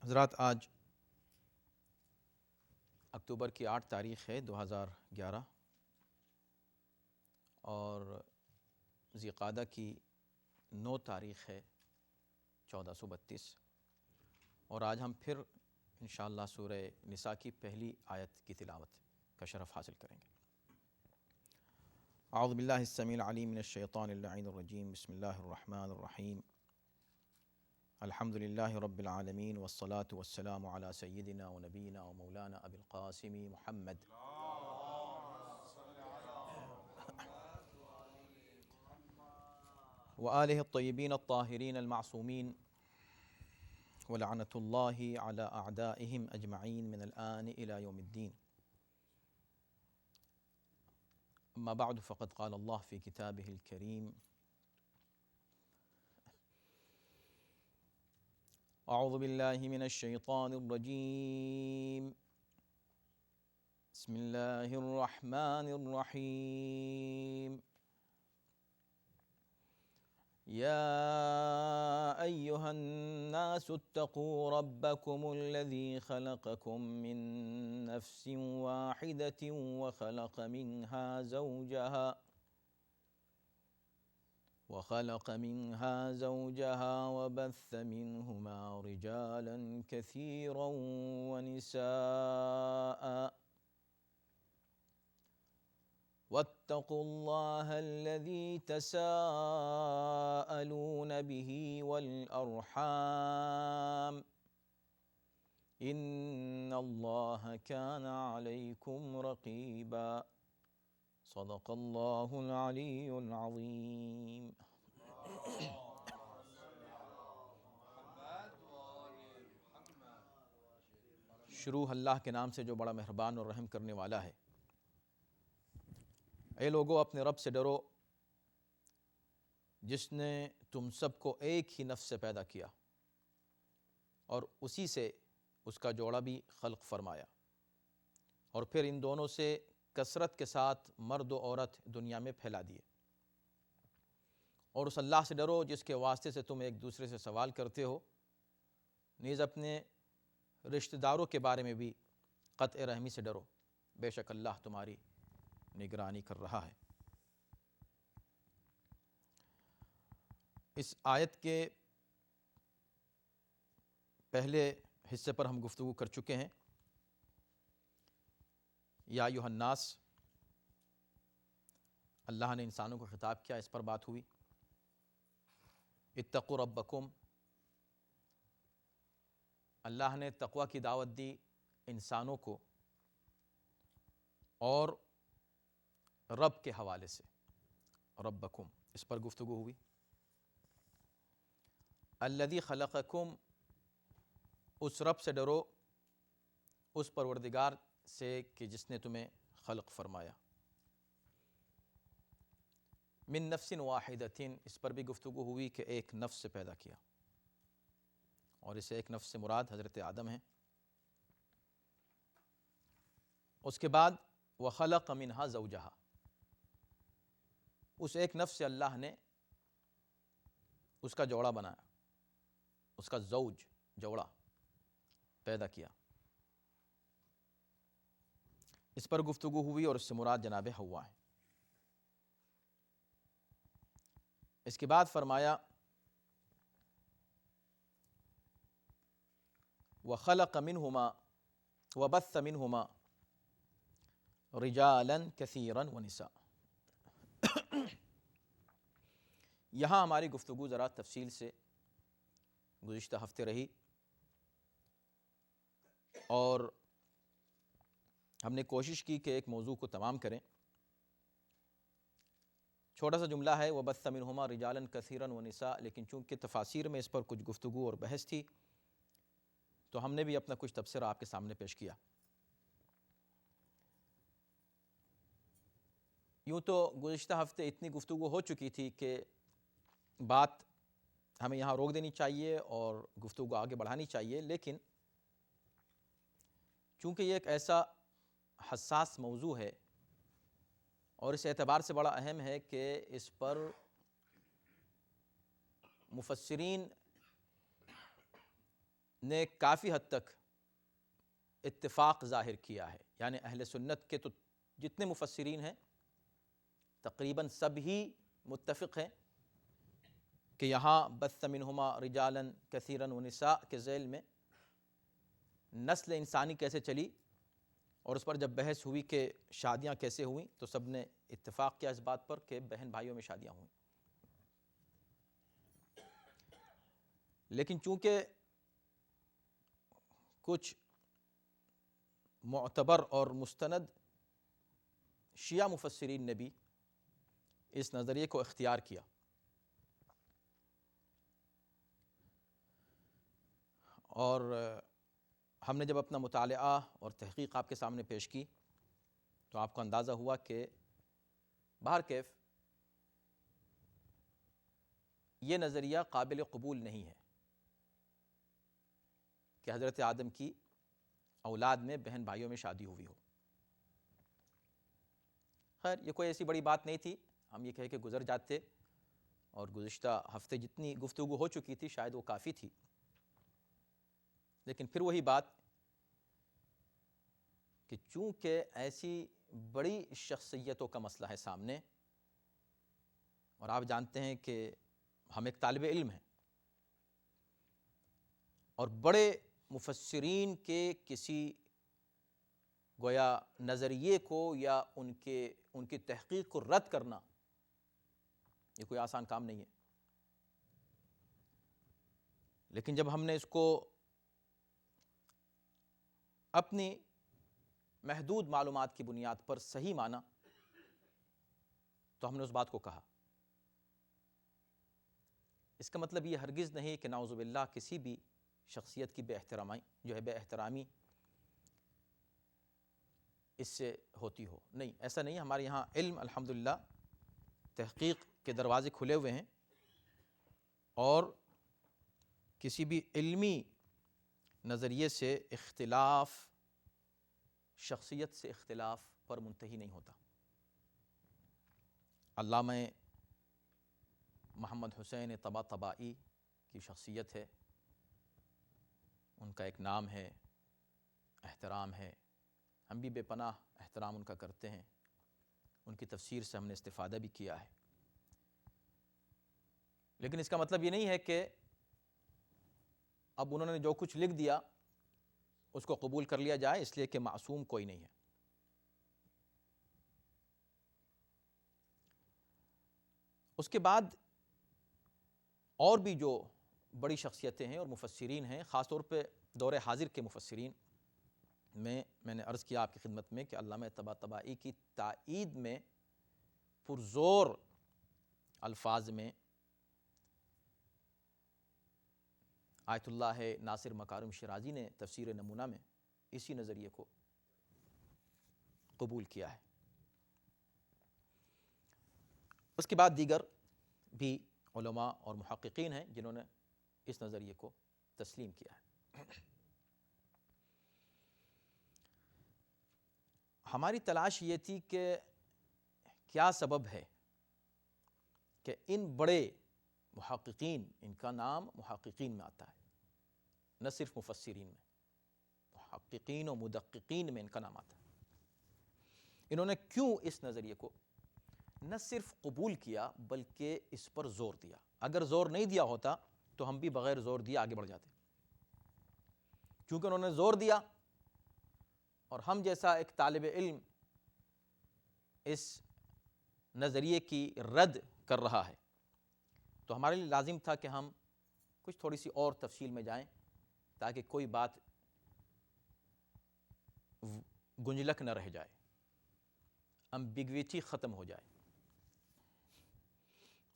حضرات، آج اکتوبر کی 8 تاریخ ہے 2011 اور ذی قعدہ کی 9 تاریخ ہے 1432، اور آج ہم پھر انشاءاللہ سورہ نساء کی پہلی آیت کی تلاوت کا شرف حاصل کریں گے۔ اعوذ باللہ السمیع العلیم من الشیطان اللعین الرجیم، بسم اللہ الرحمن الرحیم، الحمد للہ رب العالمین والصلاة والسلام علی سیدنا و نبینا و مولانا ابی القاسم محمد وآلہ الطیبین الطاہرین المعصومین ولعنۃ اللہ علی اعدائہم اجمعین من الآن الی یوم الدین۔ اما بعد فقد قال اللہ فی کتابہ الکریم: اعوذ باللہ من الشیطان الرجیم، بسم اللہ الرحمن الرحیم، یا ایہا الناس اتقوا ربکم الذی خلقکم من نفس واحدۃ وخلق منها زوجها وبث منهما رجالا كثيرا ونساء واتقوا الله الذي تساءلون به والأرحام إن الله كان عليكم رقيبا، صدق اللہ العلی العظیم۔ شروع اللہ کے نام سے جو بڑا مہربان اور رحم کرنے والا ہے۔ اے لوگو، اپنے رب سے ڈرو جس نے تم سب کو ایک ہی نفس سے پیدا کیا اور اسی سے اس کا جوڑا بھی خلق فرمایا، اور پھر ان دونوں سے کثرت کے ساتھ مرد و عورت دنیا میں پھیلا دیے۔ اور اس اللہ سے ڈرو جس کے واسطے سے تم ایک دوسرے سے سوال کرتے ہو، نیز اپنے رشتہ داروں کے بارے میں بھی قطع رحمی سے ڈرو، بے شک اللہ تمہاری نگرانی کر رہا ہے۔ اس آیت کے پہلے حصے پر ہم گفتگو کر چکے ہیں۔ یا ایھا الناس، اللہ نے انسانوں کو خطاب کیا، اس پر بات ہوئی۔ اتقوا ربکم، اللہ نے تقوی کی دعوت دی انسانوں کو، اور رب کے حوالے سے ربکم اس پر گفتگو ہوئی۔ الذی خلقکم، اس رب سے ڈرو، اس پروردگار سے کہ جس نے تمہیں خلق فرمایا۔ من نفس واحدۃ، اس پر بھی گفتگو ہوئی کہ ایک نفس سے پیدا کیا، اور اسے ایک نفس سے مراد حضرت آدم ہیں۔ اس کے بعد وخلق منہا زوجہا، اس ایک نفس سے اللہ نے اس کا جوڑا بنایا، اس کا زوج، جوڑا پیدا کیا۔ اس پر گفتگو ہوئی، اور اس سے مراد جناب حوا ہے۔ اس کے بعد فرمایا وَخَلَقَ مِنْهُمَا وَبَثَّ مِنْهُمَا رِجَالًا كَثِيرًا وَنِسَاءً۔ یہاں ہماری گفتگو ذرا تفصیل سے گزشتہ ہفتے رہی، اور ہم نے کوشش کی کہ ایک موضوع کو تمام کریں۔ چھوٹا سا جملہ ہے وَبَثَّ مِنْهُمَا رِجَالًا كَثِيرًا وَنِسَاءً، لیکن چونکہ تفاسیر میں اس پر کچھ گفتگو اور بحث تھی تو ہم نے بھی اپنا کچھ تبصرہ آپ کے سامنے پیش کیا۔ یوں تو گزشتہ ہفتے اتنی گفتگو ہو چکی تھی کہ بات ہمیں یہاں روک دینی چاہیے اور گفتگو آگے بڑھانی چاہیے، لیکن چونکہ یہ ایک ایسا حساس موضوع ہے اور اس اعتبار سے بڑا اہم ہے کہ اس پر مفسرین نے کافی حد تک اتفاق ظاہر کیا ہے، یعنی اہل سنت کے تو جتنے مفسرین ہیں تقریباً سب ہی متفق ہیں کہ یہاں بث منہما رجالا کثیرا ونساء کے ذیل میں نسل انسانی کیسے چلی، اور اس پر جب بحث ہوئی کہ شادیاں کیسے ہوئیں تو سب نے اتفاق کیا اس بات پر کہ بہن بھائیوں میں شادیاں ہوئیں۔ لیکن چونکہ کچھ معتبر اور مستند شیعہ مفسرین نے بھی اس نظریے کو اختیار کیا، اور ہم نے جب اپنا مطالعہ اور تحقیق آپ کے سامنے پیش کی تو آپ کو اندازہ ہوا کہ بہرکیف یہ نظریہ قابل قبول نہیں ہے کہ حضرت آدم کی اولاد میں بہن بھائیوں میں شادی ہوئی ہو۔ خیر یہ کوئی ایسی بڑی بات نہیں تھی، ہم یہ کہہ کے گزر جاتے، اور گزشتہ ہفتے جتنی گفتگو ہو چکی تھی شاید وہ کافی تھی، لیکن پھر وہی بات کہ چونکہ ایسی بڑی شخصیتوں کا مسئلہ ہے سامنے، اور آپ جانتے ہیں کہ ہم ایک طالب علم ہیں، اور بڑے مفسرین کے کسی گویا نظریے کو یا ان کی تحقیق کو رد کرنا یہ کوئی آسان کام نہیں ہے۔ لیکن جب ہم نے اس کو اپنی محدود معلومات کی بنیاد پر صحیح مانا تو ہم نے اس بات کو کہا۔ اس کا مطلب یہ ہرگز نہیں کہ نعوذ باللہ کسی بھی شخصیت کی بے احترامی اس سے ہوتی ہو، نہیں، ایسا نہیں۔ ہمارے یہاں علم الحمدللہ تحقیق کے دروازے کھلے ہوئے ہیں، اور کسی بھی علمی نظریے سے اختلاف شخصیت سے اختلاف پر منتہی نہیں ہوتا۔ علامہ محمد حسین طباطبائی کی شخصیت ہے، ان کا ایک نام ہے، احترام ہے، ہم بھی بے پناہ احترام ان کا کرتے ہیں، ان کی تفسیر سے ہم نے استفادہ بھی کیا ہے۔ لیکن اس کا مطلب یہ نہیں ہے کہ اب انہوں نے جو کچھ لکھ دیا اس کو قبول کر لیا جائے، اس لیے کہ معصوم کوئی نہیں ہے۔ اس کے بعد اور بھی جو بڑی شخصیتیں ہیں اور مفسرین ہیں، خاص طور پہ دور حاضر کے مفسرین میں نے عرض کیا آپ کی خدمت میں کہ علامہ طباطبائی کی تائید میں پرزور الفاظ میں آیت اللہ ناصر مکارم شیرازی نے تفسیر نمونہ میں اسی نظریے کو قبول کیا ہے۔ اس کے بعد دیگر بھی علماء اور محققین ہیں جنہوں نے اس نظریے کو تسلیم کیا ہے۔ ہماری تلاش یہ تھی کہ کیا سبب ہے کہ ان بڑے محققین، ان کا نام محققین میں آتا ہے، نہ صرف مفسرین میں، محققین و مدققین میں ان کا نام آتا ہے، انہوں نے کیوں اس نظریے کو نہ صرف قبول کیا بلکہ اس پر زور دیا؟ اگر زور نہیں دیا ہوتا تو ہم بھی بغیر زور دیے آگے بڑھ جاتے، کیونکہ انہوں نے زور دیا، اور ہم جیسا ایک طالب علم اس نظریے کی رد کر رہا ہے تو ہمارے لیے لازم تھا کہ ہم کچھ تھوڑی سی اور تفصیل میں جائیں تاکہ کوئی بات گنجلک نہ رہ جائے، امبیگویٹی ختم ہو جائے،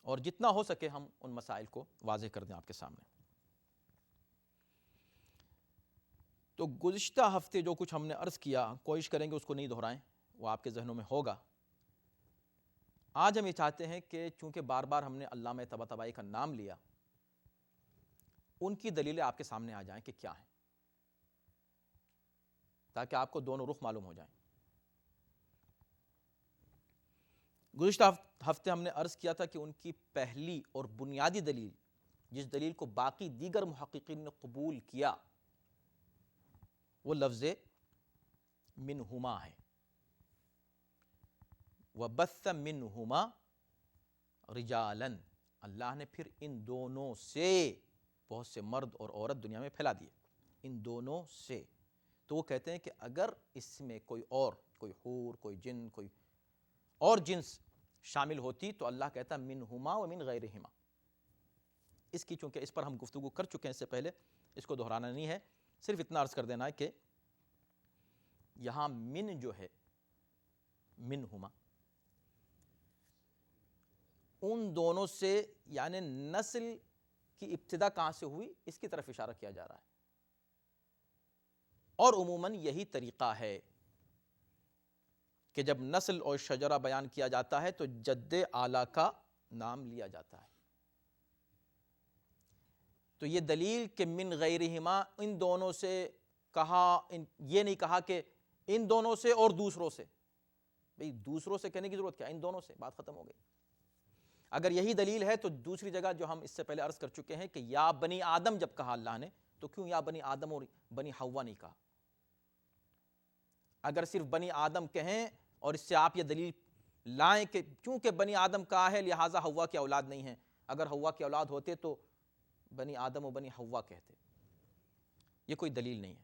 اور جتنا ہو سکے ہم ان مسائل کو واضح کر دیں آپ کے سامنے۔ تو گزشتہ ہفتے جو کچھ ہم نے عرض کیا، کوشش کریں گے اس کو نہیں دہرائیں، وہ آپ کے ذہنوں میں ہوگا۔ آج ہم یہ چاہتے ہیں کہ چونکہ بار بار ہم نے علامہ طباطبائی کا نام لیا، ان کی دلیلیں آپ کے سامنے آ جائیں کہ کیا ہیں، تاکہ آپ کو دونوں رخ معلوم ہو جائیں۔ گزشتہ ہفتے ہم نے عرض کیا تھا کہ ان کی پہلی اور بنیادی دلیل، جس دلیل کو باقی دیگر محققین نے قبول کیا، وہ لفظ منہما ہے. وَبَثَّ مِنْهُمَا رِجَالًا، اللہ نے پھر ان دونوں سے بہت سے مرد اور عورت دنیا میں پھیلا دیے، ان دونوں سے. تو وہ کہتے ہیں کہ اگر اس میں کوئی اور، کوئی حور، کوئی جن، کوئی اور جنس شامل ہوتی تو اللہ کہتا منہما و من غیرہما. اس کی چونکہ اس پر ہم گفتگو کر چکے ہیں اس سے پہلے، اس کو دہرانا نہیں ہے، صرف اتنا عرض کر دینا ہے کہ یہاں من جو ہے منہما، ان دونوں سے یعنی نسل کی ابتدا کہاں سے ہوئی اس کی طرف اشارہ کیا جا رہا ہے. اور عموماً یہی طریقہ ہے کہ جب نسل اور شجرہ بیان کیا جاتا ہے تو جد اعلیٰ کا نام لیا جاتا ہے. تو یہ دلیل کہ من غیرہما، ان دونوں سے کہا، یہ نہیں کہا کہ ان دونوں سے اور دوسروں سے. بھئی دوسروں سے کہنے کی ضرورت کیا، ان دونوں سے، بات ختم ہو گئی. اگر یہی دلیل ہے تو دوسری جگہ جو ہم اس سے پہلے عرض کر چکے ہیں کہ یا بنی آدم جب کہا اللہ نے تو کیوں یا بنی آدم اور بنی حوا نہیں کہا؟ اگر صرف بنی آدم کہیں اور اس سے آپ یہ دلیل لائیں کہ چونکہ بنی آدم کہا ہے لہٰذا حوا کی اولاد نہیں ہیں، اگر حوا کی اولاد ہوتے تو بنی آدم و بنی حوا کہتے، یہ کوئی دلیل نہیں ہے.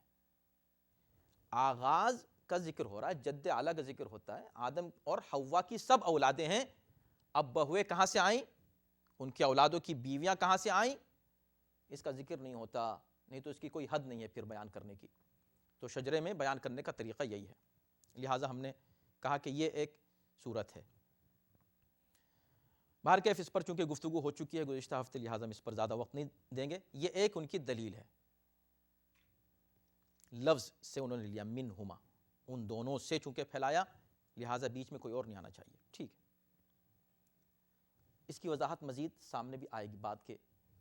آغاز کا ذکر ہو رہا ہے، جد اعلیٰ کا ذکر ہوتا ہے، آدم اور حوا کی سب اولادیں ہیں. اب بہویں کہاں سے آئیں، ان کی اولادوں کی بیویاں کہاں سے آئیں، اس کا ذکر نہیں ہوتا، نہیں تو اس کی کوئی حد نہیں ہے پھر بیان کرنے کی. تو شجرے میں بیان کرنے کا طریقہ یہی ہے، لہٰذا ہم نے کہا کہ یہ ایک صورت ہے. بہرکیف اس پر چونکہ گفتگو ہو چکی ہے گزشتہ ہفتے، لہٰذا ہم اس پر زیادہ وقت نہیں دیں گے. یہ ایک ان کی دلیل ہے، لفظ سے انہوں نے لیا منہما، ان دونوں سے چونکہ پھیلایا لہٰذا بیچ میں کوئی اور نہیں آنا چاہیے. ٹھیک ہے، اس کی وضاحت مزید سامنے بھی آئے گی بعد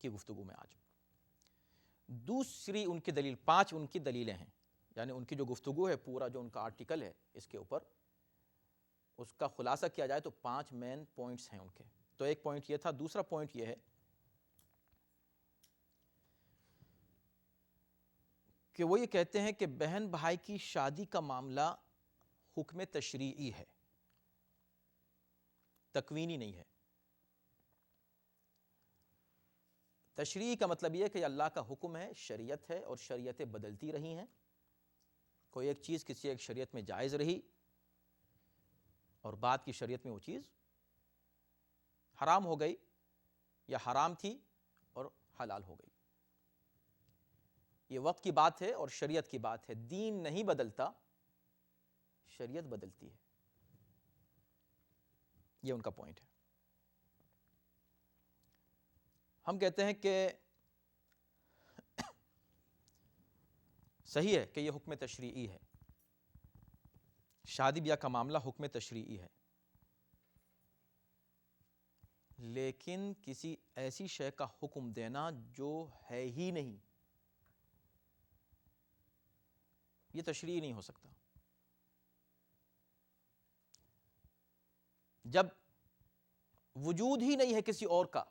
کی گفتگو میں. آج دوسری ان کی دلیل، 5 ان کی دلیلیں ہیں، یعنی ان کی جو گفتگو ہے، پورا جو ان کا آرٹیکل ہے اس کے اوپر، اس کا خلاصہ کیا جائے تو 5 مین پوائنٹس ہیں ان کے. تو ایک پوائنٹ یہ تھا. دوسرا پوائنٹ یہ ہے کہ وہ یہ کہتے ہیں کہ بہن بھائی کی شادی کا معاملہ حکم تشریعی ہے، تکوینی نہیں ہے. تشریعی کا مطلب یہ ہے کہ اللہ کا حکم ہے، شریعت ہے، اور شریعتیں بدلتی رہی ہیں. کوئی ایک چیز کسی ایک شریعت میں جائز رہی اور بعد کی شریعت میں وہ چیز حرام ہو گئی، یا حرام تھی اور حلال ہو گئی. یہ وقت کی بات ہے اور شریعت کی بات ہے. دین نہیں بدلتا، شریعت بدلتی ہے. یہ ان کا پوائنٹ ہے. ہم کہتے ہیں کہ صحیح ہے کہ یہ حکم تشریعی ہے، شادی بیاہ کا معاملہ حکم تشریعی ہے، لیکن کسی ایسی شے کا حکم دینا جو ہے ہی نہیں، یہ تشریعی نہیں ہو سکتا. جب وجود ہی نہیں ہے کسی اور کا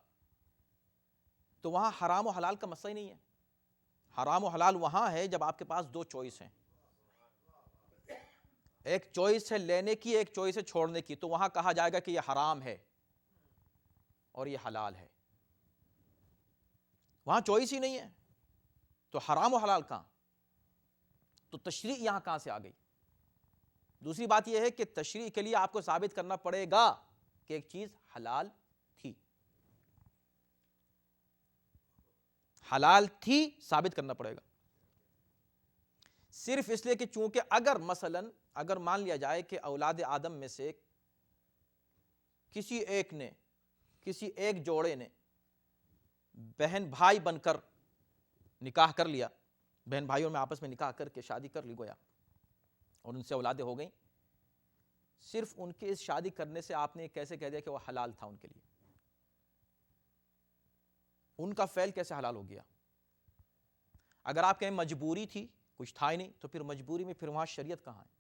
تو وہاں حرام و حلال کا مسئلہ ہی نہیں ہے. حرام و حلال وہاں ہے جب آپ کے پاس 2 چوائس ہیں، ایک چوائس ہے لینے کی، ایک چوائس ہے چھوڑنے کی، تو وہاں کہا جائے گا کہ یہ حرام ہے اور یہ حلال ہے. وہاں چوائس ہی نہیں ہے تو حرام و حلال کہاں؟ تو تشریع یہاں کہاں سے آ گئی؟ دوسری بات یہ ہے کہ تشریع کے لیے آپ کو ثابت کرنا پڑے گا کہ ایک چیز حلال تھی، حلال تھی ثابت کرنا پڑے گا. صرف اس لیے کہ چونکہ اگر مان لیا جائے کہ اولاد آدم میں سے کسی ایک جوڑے نے بہن بھائی بن کر نکاح کر لیا، بہن بھائیوں میں آپس میں نکاح کر کے شادی کر لی گویا، اور ان سے اولادیں ہو گئیں، صرف ان کے اس شادی کرنے سے آپ نے کیسے کہہ دیا کہ وہ حلال تھا ان کے لیے؟ ان کا فعل کیسے حلال ہو گیا؟ اگر آپ کہیں مجبوری تھی، کچھ تھا ہی نہیں، تو پھر مجبوری میں پھر وہاں شریعت کہاں ہے؟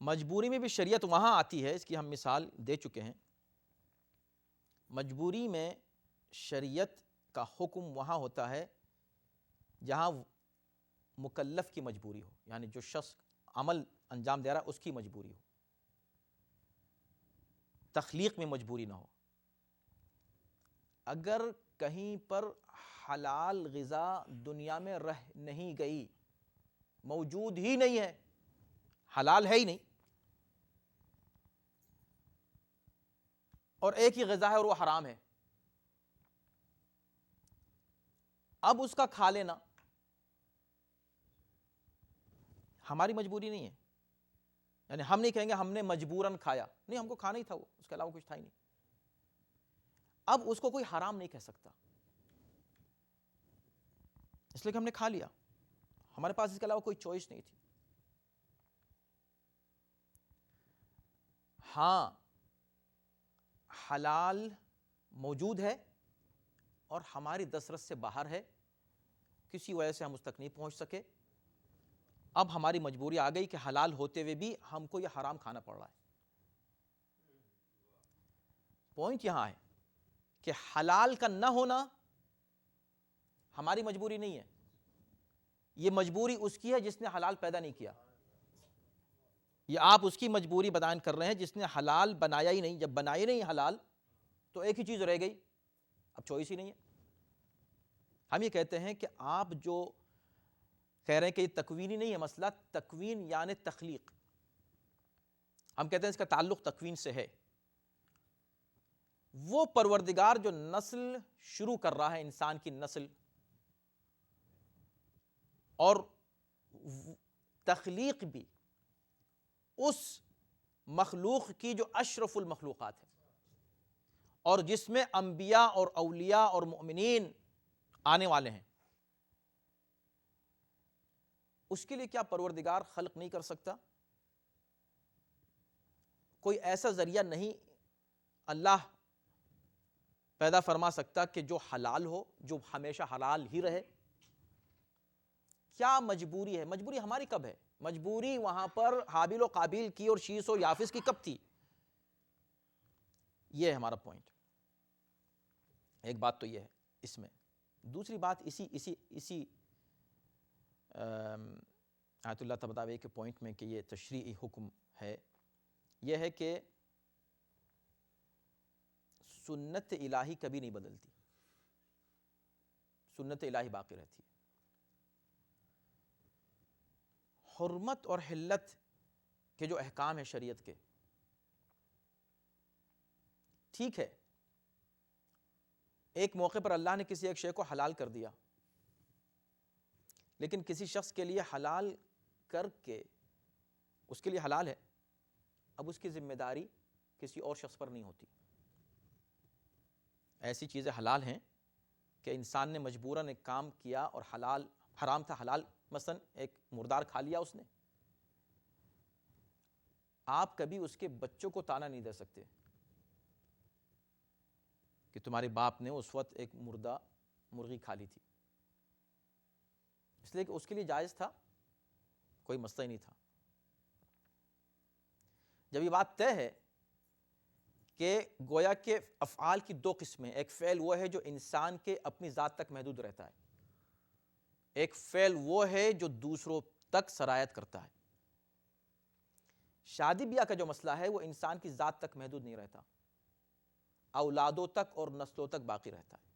مجبوری میں بھی شریعت وہاں آتی ہے، اس کی ہم مثال دے چکے ہیں. مجبوری میں شریعت کا حکم وہاں ہوتا ہے جہاں مکلف کی مجبوری ہو، یعنی جو شخص عمل انجام دے رہا ہے اس کی مجبوری ہو، تخلیق میں مجبوری نہ ہو۔ اگر کہیں پر حلال غذا دنیا میں رہ نہیں گئی، موجود ہی نہیں ہے، حلال ہے ہی نہیں، اور ایک ہی غذا ہے اور وہ حرام ہے، اب اس کا کھا لینا ہماری مجبوری نہیں ہے، یعنی ہم نہیں کہیں گے ہم نے مجبوراً کھایا، نہیں، ہم کو کھانا ہی تھا، وہ اس کے علاوہ کچھ تھا ہی نہیں، اب اس کو کوئی حرام نہیں کہہ سکتا، اس لیے کہ ہم نے کھا لیا، ہمارے پاس اس کے علاوہ کوئی چوائس نہیں تھی۔ ہاں، حلال موجود ہے اور ہماری دسترس سے باہر ہے، کسی وجہ سے ہم اس تک نہیں پہنچ سکے، اب ہماری مجبوری آ گئی کہ حلال ہوتے ہوئے بھی ہم کو یہ حرام کھانا پڑ رہا ہے۔ پوائنٹ یہاں ہے کہ حلال کا نہ ہونا ہماری مجبوری نہیں ہے، یہ مجبوری اس کی ہے جس نے حلال پیدا نہیں کیا، یہ آپ اس کی مجبوری بیان کر رہے ہیں جس نے حلال بنایا ہی نہیں، جب بنایا نہیں حلال تو ایک ہی چیز رہ گئی، اب چوائس ہی نہیں ہے۔ ہم یہ کہتے ہیں کہ آپ جو کہہ رہے ہیں کہ یہ تکوینی نہیں ہے مسئلہ، تکوین یعنی تخلیق، ہم کہتے ہیں اس کا تعلق تکوین سے ہے، وہ پروردگار جو نسل شروع کر رہا ہے، انسان کی نسل، اور تخلیق بھی اس مخلوق کی جو اشرف المخلوقات ہے اور جس میں انبیاء اور اولیاء اور مؤمنین آنے والے ہیں، اس کے لیے کیا پروردگار خلق نہیں کر سکتا؟ کوئی ایسا ذریعہ نہیں اللہ پیدا فرما سکتا کہ جو حلال ہو، جو ہمیشہ حلال ہی رہے؟ کیا مجبوری ہے؟ مجبوری ہماری کب ہے؟ مجبوری وہاں پر حابیل و قابیل کی اور شیس و یافس کی کب تھی؟ یہ ہے ہمارا پوائنٹ۔ ایک بات تو یہ ہے اس میں، دوسری بات اسی آیت اللہ تبارک کے پوائنٹ میں کہ یہ تشریعی حکم ہے، یہ ہے کہ سنت الہی کبھی نہیں بدلتی، سنت الہی باقی رہتی ہے۔ حرمت اور حلت کے جو احکام ہیں شریعت کے، ٹھیک ہے، ایک موقع پر اللہ نے کسی ایک شے کو حلال کر دیا، لیکن کسی شخص کے لیے حلال کر کے اس کے لیے حلال ہے، اب اس کی ذمہ داری کسی اور شخص پر نہیں ہوتی۔ ایسی چیزیں حلال ہیں کہ انسان نے مجبوراً ایک کام کیا اور حلال حرام تھا حلال، مثلا ایک مردار کھا لیا اس نے، آپ کبھی اس کے بچوں کو تانا نہیں دے سکتے کہ تمہارے باپ نے اس وقت ایک مردہ مرغی کھا لی تھی، اس لیے کہ اس کے لیے جائز تھا، کوئی مسئلہ ہی نہیں تھا۔ جب یہ بات طے ہے کہ گویا کے افعال کی دو قسمیں، ایک فعل وہ ہے جو انسان کے اپنی ذات تک محدود رہتا ہے، ایک فعل وہ ہے جو دوسروں تک سرایت کرتا ہے۔ شادی بیاہ کا جو مسئلہ ہے وہ انسان کی ذات تک محدود نہیں رہتا، اولادوں تک اور نسلوں تک باقی رہتا ہے۔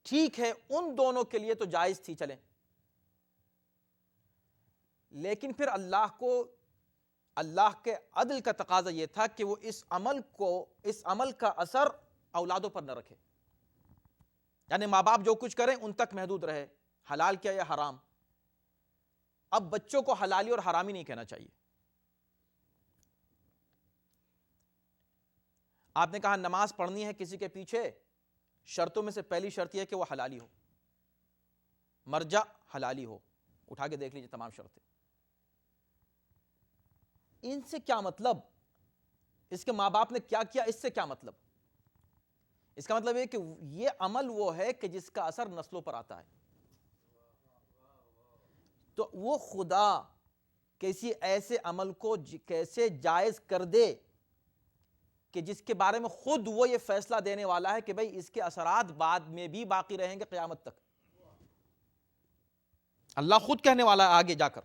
ٹھیک ہے، ان دونوں کے لیے تو جائز تھی، چلیں، لیکن پھر اللہ کے عدل کا تقاضا یہ تھا کہ وہ اس عمل کا اثر اولادوں پر نہ رکھے، یعنی ماں باپ جو کچھ کریں ان تک محدود رہے، حلال کیا یا حرام۔ اب بچوں کو حلالی اور حرامی نہیں کہنا چاہیے۔ آپ نے کہا نماز پڑھنی ہے کسی کے پیچھے، شرطوں میں سے پہلی شرط یہ ہے کہ وہ حلالی ہو، مرجع حلالی ہو، اٹھا کے دیکھ لیجیے تمام شرطیں۔ ان سے کیا مطلب؟ اس کے ماں باپ نے کیا کیا، اس سے کیا مطلب؟ اس کا مطلب یہ کہ یہ عمل وہ ہے کہ جس کا اثر نسلوں پر آتا ہے، تو وہ خدا کسی ایسے عمل کو کیسے جائز کر دے کہ جس کے بارے میں خود وہ یہ فیصلہ دینے والا ہے کہ بھئی اس کے اثرات بعد میں بھی باقی رہیں گے قیامت تک۔ اللہ خود کہنے والا ہے آگے جا کر،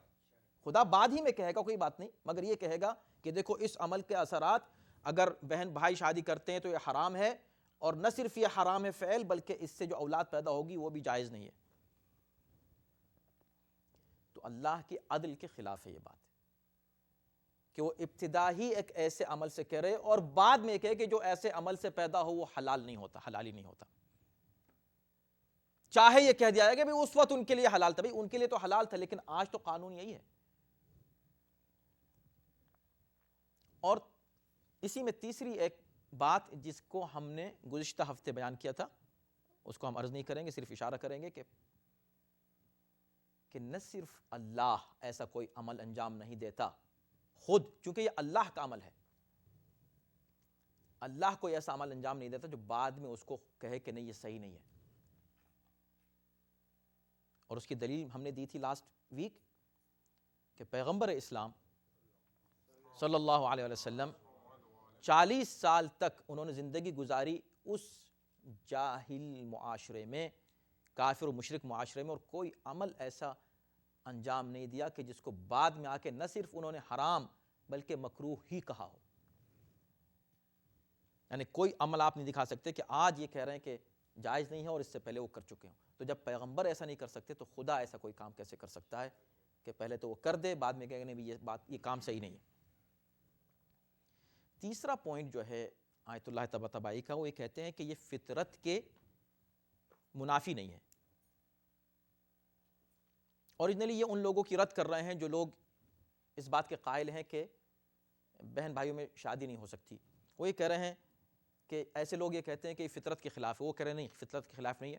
خدا بعد ہی میں کہے گا، کوئی بات نہیں، مگر یہ کہے گا کہ دیکھو اس عمل کے اثرات، اگر بہن بھائی شادی کرتے ہیں تو یہ حرام ہے، اور نہ صرف یہ حرام ہے فعل، بلکہ اس سے جو اولاد پیدا ہوگی وہ بھی جائز نہیں ہے۔ تو اللہ کی عدل کے خلاف ہے یہ بات کہ وہ ابتدا ہی ایک ایسے عمل سے کہہ رہے اور بعد میں کہے کہ جو ایسے عمل سے پیدا ہو وہ حلال نہیں ہوتا، حلال ہی نہیں ہوتا۔ چاہے یہ کہہ دیا ہے کہ اس وقت ان کے لیے حلال تھا، ان کے لیے تو حلال تھا، لیکن آج تو قانون یہی ہے۔ اور اسی میں تیسری ایک بات جس کو ہم نے گزشتہ ہفتے بیان کیا تھا، اس کو ہم عرض نہیں کریں گے، صرف اشارہ کریں گے کہ نہ صرف اللہ ایسا کوئی عمل انجام نہیں دیتا خود، چونکہ یہ اللہ کا عمل ہے، اللہ کوئی ایسا عمل انجام نہیں دیتا جو بعد میں اس کو کہے کہ نہیں یہ صحیح نہیں ہے۔ اور اس کی دلیل ہم نے دی تھی لاسٹ ویک کہ پیغمبر اسلام صلی اللہ علیہ وسلم 40 سال تک انہوں نے زندگی گزاری اس جاہل معاشرے میں، کافر و مشرک معاشرے میں، اور کوئی عمل ایسا انجام نہیں دیا کہ جس کو بعد میں آ کے نہ صرف انہوں نے حرام بلکہ مکروہ ہی کہا ہو۔ یعنی کوئی عمل آپ نہیں دکھا سکتے کہ آج یہ کہہ رہے ہیں کہ جائز نہیں ہے اور اس سے پہلے وہ کر چکے ہوں۔ تو جب پیغمبر ایسا نہیں کر سکتے تو خدا ایسا کوئی کام کیسے کر سکتا ہے کہ پہلے تو وہ کر دے، بعد میں کہنے بھی یہ کام صحیح نہیں ہے۔ تیسرا پوائنٹ جو ہے آیت اللہ طباطبائی کا، وہ یہ کہتے ہیں کہ یہ فطرت کے منافی نہیں ہے۔ اوریجنلی یہ ان لوگوں کی رد کر رہے ہیں جو لوگ اس بات کے قائل ہیں کہ بہن بھائیوں میں شادی نہیں ہو سکتی۔ وہ یہ کہہ رہے ہیں کہ ایسے لوگ یہ کہتے ہیں کہ یہ فطرت کے خلاف ہے، وہ کہہ رہے ہیں نہیں، فطرت کے خلاف نہیں ہے،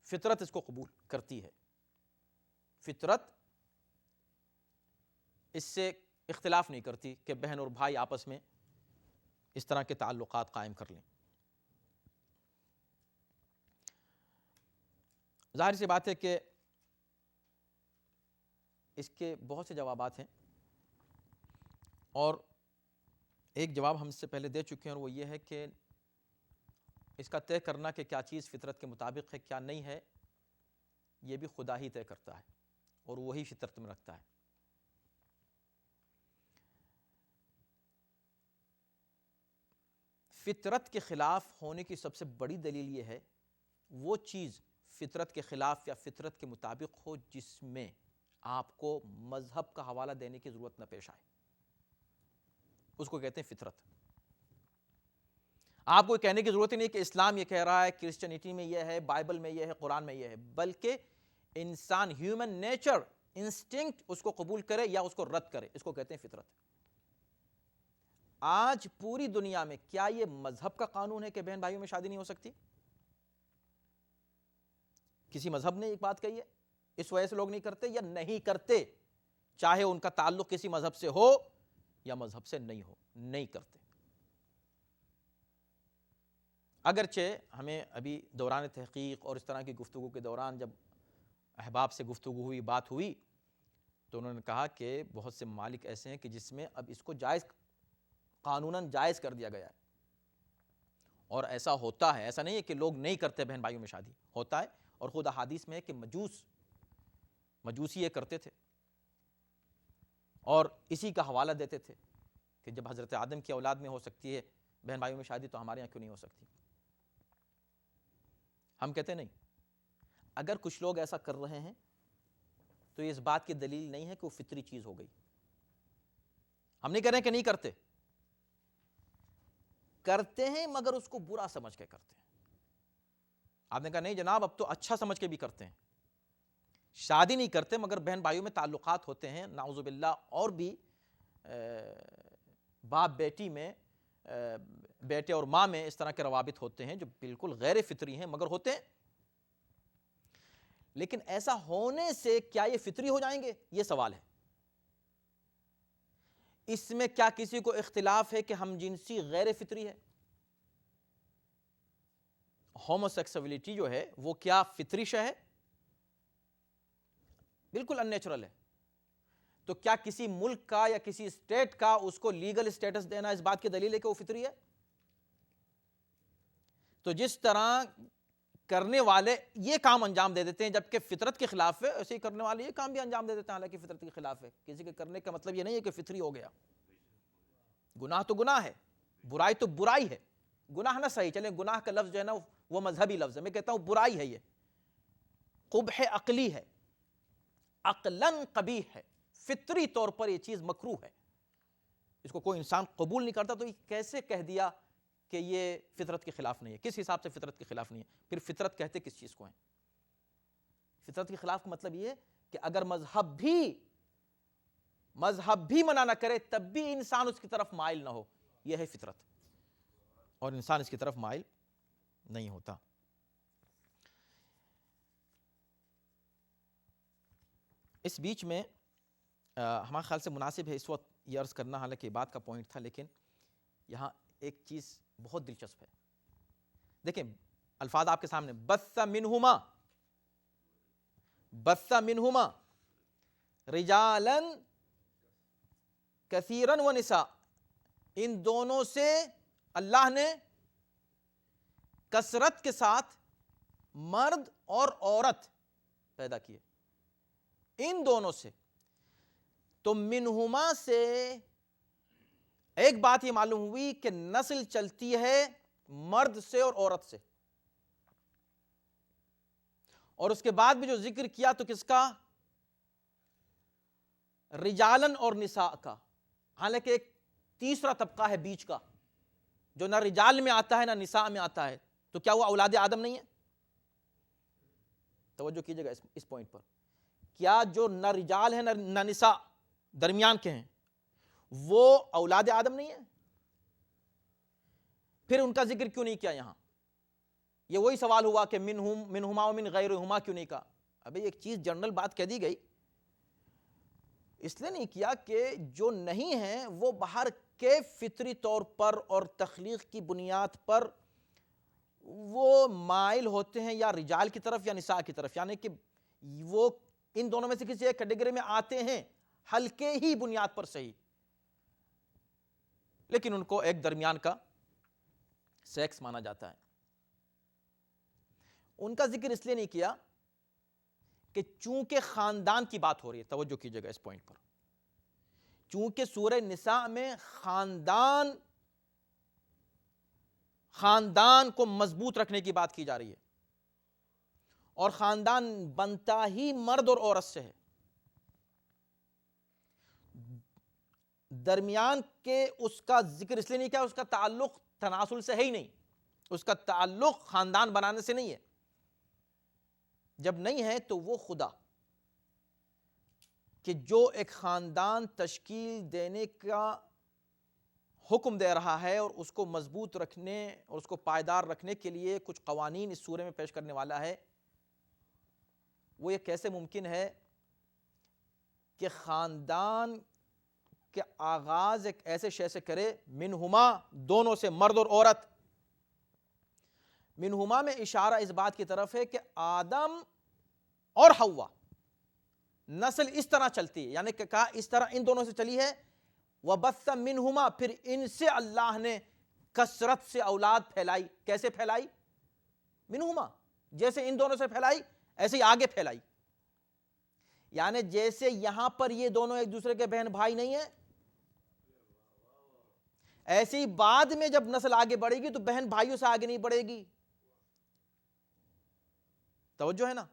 فطرت اس کو قبول کرتی ہے، فطرت اس سے اختلاف نہیں کرتی کہ بہن اور بھائی آپس میں اس طرح کے تعلقات قائم کر لیں۔ ظاہر سی بات ہے کہ اس کے بہت سے جوابات ہیں، اور ایک جواب ہم اس سے پہلے دے چکے ہیں، اور وہ یہ ہے کہ اس کا طے کرنا کہ کیا چیز فطرت کے مطابق ہے کیا نہیں ہے، یہ بھی خدا ہی طے کرتا ہے اور وہی فطرت میں رکھتا ہے۔ فطرت کے خلاف ہونے کی سب سے بڑی دلیل یہ ہے وہ چیز فطرت کے خلاف یا فطرت کے مطابق ہو جس میں آپ کو مذہب کا حوالہ دینے کی ضرورت نہ پیش آئے، اس کو کہتے ہیں فطرت۔ آپ کو کہنے کی ضرورت نہیں کہ اسلام یہ کہہ رہا ہے، کرسچینٹی میں یہ ہے، بائبل میں یہ ہے، قرآن میں یہ ہے، بلکہ انسان ہیومن نیچر انسٹنکٹ اس کو قبول کرے یا اس کو رد کرے، اس کو کہتے ہیں فطرت۔ آج پوری دنیا میں کیا یہ مذہب کا قانون ہے کہ بہن بھائیوں میں شادی نہیں ہو سکتی؟ کسی مذہب نے ایک بات کہی ہے؟ اس وجہ سے لوگ نہیں کرتے یا نہیں کرتے، چاہے ان کا تعلق کسی مذہب سے ہو یا مذہب سے نہیں ہو، نہیں کرتے۔ اگرچہ ہمیں ابھی دوران تحقیق اور اس طرح کی گفتگو کے دوران جب احباب سے گفتگو ہوئی، بات ہوئی، تو انہوں نے کہا کہ بہت سے ممالک ایسے ہیں کہ جس میں اب اس کو جائز، قانوناً جائز کر دیا گیا ہے، اور ایسا ہوتا ہے، ایسا نہیں ہے کہ لوگ نہیں کرتے بہن بھائیوں میں شادی، ہوتا ہے۔ اور خود احادیث میں ہے کہ مجوسی یہ کرتے تھے اور اسی کا حوالہ دیتے تھے کہ جب حضرت آدم کی اولاد میں ہو سکتی ہے بہن بھائیوں میں شادی تو ہمارے یہاں کیوں نہیں ہو سکتی؟ ہم کہتے نہیں، اگر کچھ لوگ ایسا کر رہے ہیں تو یہ اس بات کی دلیل نہیں ہے کہ وہ فطری چیز ہو گئی۔ ہم نہیں کہہ رہے ہیں کہ نہیں کرتے، کرتے ہیں مگر اس کو برا سمجھ کے کرتے ہیں۔ آپ نے کہا نہیں جناب اب تو اچھا سمجھ کے بھی کرتے ہیں، شادی نہیں کرتے مگر بہن بھائیوں میں تعلقات ہوتے ہیں، نعوذ باللہ، اور بھی باپ بیٹی میں، بیٹے اور ماں میں اس طرح کے روابط ہوتے ہیں جو بالکل غیر فطری ہیں مگر ہوتے ہیں۔ لیکن ایسا ہونے سے کیا یہ فطری ہو جائیں گے؟ یہ سوال ہے۔ اس میں کیا کسی کو اختلاف ہے کہ ہم جنسی غیر فطری ہے؟ ہوموسیکسولیٹی جو ہے وہ کیا فطری شے ہے؟ بالکل ان نیچرل ہے۔ تو کیا کسی ملک کا یا کسی اسٹیٹ کا اس کو لیگل اسٹیٹس دینا اس بات کی دلیل ہے کہ وہ فطری ہے؟ تو جس طرح کرنے والے یہ کام انجام دے دیتے ہیں جبکہ فطرت کے خلاف ہے، ایسے ہی کرنے والے یہ کام بھی انجام دے دیتے ہیں حالانکہ فطرت کے خلاف ہے. کسی کے کرنے کا مطلب یہ نہیں ہے کہ فطری ہو گیا. گناہ تو گناہ ہے، برائی تو برائی ہے. گناہ نہ صحیح چلیں، گناہ کا لفظ جو ہے نا وہ مذہبی لفظ ہے. میں کہتا ہوں برائی ہے، یہ قبح عقلی ہے، عقلاً قبیح ہے. فطری طور پر یہ چیز مکروہ ہے. اس کو کوئی انسان قبول نہیں کرتا تو یہ کیسے کہہ دیا کہ یہ فطرت کے خلاف نہیں ہے؟ کس حساب سے فطرت کے خلاف نہیں ہے؟ پھر فطرت کہتے کس چیز کو ہیں؟ فطرت کے خلاف کا مطلب یہ ہے کہ اگر مذہب بھی منع نہ کرے تب بھی انسان اس کی طرف مائل نہ ہو، یہ ہے فطرت. اور انسان اس کی طرف مائل نہیں ہوتا. اس بیچ میں ہمارے خیال سے مناسب ہے اس وقت یہ عرض کرنا، حالانکہ یہ بات کا پوائنٹ تھا، لیکن یہاں ایک چیز بہت دلچسپ ہے. دیکھیں الفاظ آپ کے سامنے، بث منہما رجالا کثیرا ونساء. ان دونوں سے اللہ نے کثرت کے ساتھ مرد اور عورت پیدا کیے. ان دونوں سے تو منہما سے ایک بات یہ معلوم ہوئی کہ نسل چلتی ہے مرد سے اور عورت سے. اور اس کے بعد بھی جو ذکر کیا تو کس کا؟ رجالن اور نساء کا. حالانکہ ایک تیسرا طبقہ ہے بیچ کا جو نہ رجال میں آتا ہے نہ نساء میں آتا ہے. تو کیا وہ اولاد آدم نہیں ہے؟ توجہ کیجئے گا اس پوائنٹ پر. کیا جو نہ رجال ہیں نہ نساء درمیان کے ہیں وہ اولاد آدم نہیں ہے؟ پھر ان کا ذکر کیوں نہیں کیا یہاں؟ یہ وہی سوال ہوا کہ منہما و من غیرہما کیوں نہیں کہا؟ ابھی ایک چیز جنرل بات کہہ دی گئی، اس لیے نہیں کیا کہ جو نہیں ہیں وہ باہر کے فطری طور پر اور تخلیق کی بنیاد پر وہ مائل ہوتے ہیں یا رجال کی طرف یا نساء کی طرف، یعنی کہ وہ ان دونوں میں سے کسی ایک کیٹیگری میں آتے ہیں ہلکے ہی بنیاد پر صحیح، لیکن ان کو ایک درمیان کا سیکس مانا جاتا ہے. ان کا ذکر اس لیے نہیں کیا کہ چونکہ خاندان کی بات ہو رہی ہے. توجہ کیجئے گا اس پوائنٹ پر. چونکہ سورہ نساء میں خاندان کو مضبوط رکھنے کی بات کی جا رہی ہے اور خاندان بنتا ہی مرد اور عورت سے ہے. درمیان کے اس کا ذکر اس لیے نہیں کیا، اس کا تعلق تناسل سے ہے ہی نہیں، اس کا تعلق خاندان بنانے سے نہیں ہے. جب نہیں ہے تو وہ خدا کہ جو ایک خاندان تشکیل دینے کا حکم دے رہا ہے اور اس کو مضبوط رکھنے اور اس کو پائیدار رکھنے کے لیے کچھ قوانین اس سورے میں پیش کرنے والا ہے، وہ یہ کیسے ممکن ہے کہ خاندان کے آغاز ایک ایسے شے سے کرے، منہما دونوں سے، مرد اور عورت. منہما میں اشارہ اس بات کی طرف ہے کہ آدم اور حوا نسل اس طرح چلتی ہے، یعنی کہ کہا اس طرح ان دونوں سے چلی ہے. وَبَثَّ مِنْهُمَا، پھر ان سے اللہ نے کثرت سے اولاد پھیلائی. کیسے پھیلائی؟ منہما، جیسے ان دونوں سے پھیلائی ایسے ہی آگے پھیلائی. یعنی جیسے یہاں پر یہ دونوں ایک دوسرے کے بہن بھائی نہیں ہیں، ایسے ہی بعد میں جب نسل آگے بڑھے گی تو بہن بھائیوں سے آگے نہیں بڑھے گی. توجہ ہے نا؟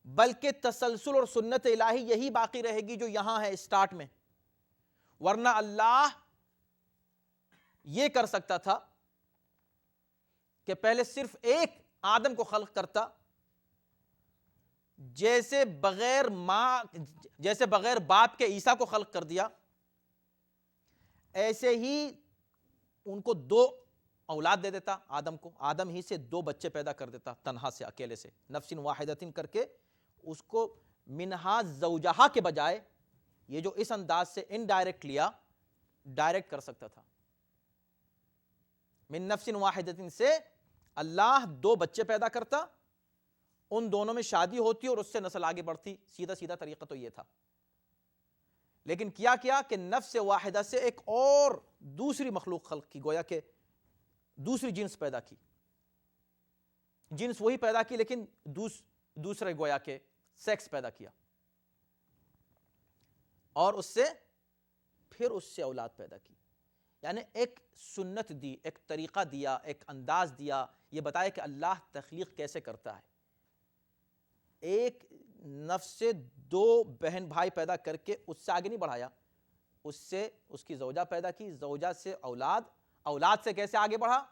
بلکہ تسلسل اور سنت الہی یہی باقی رہے گی جو یہاں ہے اسٹارٹ میں. ورنہ اللہ یہ کر سکتا تھا کہ پہلے صرف ایک آدم کو خلق کرتا، جیسے بغیر باپ کے عیسیٰ کو خلق کر دیا، ایسے ہی ان کو دو اولاد دے دیتا آدم کو، آدم ہی سے دو بچے پیدا کر دیتا تنہا سے، اکیلے سے، نفس واحدتن کر کے. اس کو منہا زوجہا کے بجائے یہ جو اس انداز سے انڈائریکٹ لیا، ڈائریکٹ کر سکتا تھا. من نفس واحدتن سے اللہ دو بچے پیدا کرتا، ان دونوں میں شادی ہوتی اور اس سے نسل آگے بڑھتی. سیدھا طریقہ تو یہ تھا. لیکن کیا کہ نفس واحدہ سے ایک اور دوسری مخلوق خلق کی، گویا کہ دوسری جنس پیدا کی. جنس وہی پیدا کی لیکن دوسرے گویا کے سیکس پیدا کیا اور اس سے پھر اس سے اولاد پیدا کی. یعنی ایک سنت دی, ایک طریقہ دیا, ایک انداز دیا, یہ بتایا کہ اللہ تخلیق کیسے کرتا ہے. ایک نفس سے دو بہن بھائی پیدا کر کے اس سے آگے نہیں بڑھایا, اس سے اس کی زوجہ پیدا کی, زوجہ سے اولاد, اولاد سے کیسے آگے بڑھا,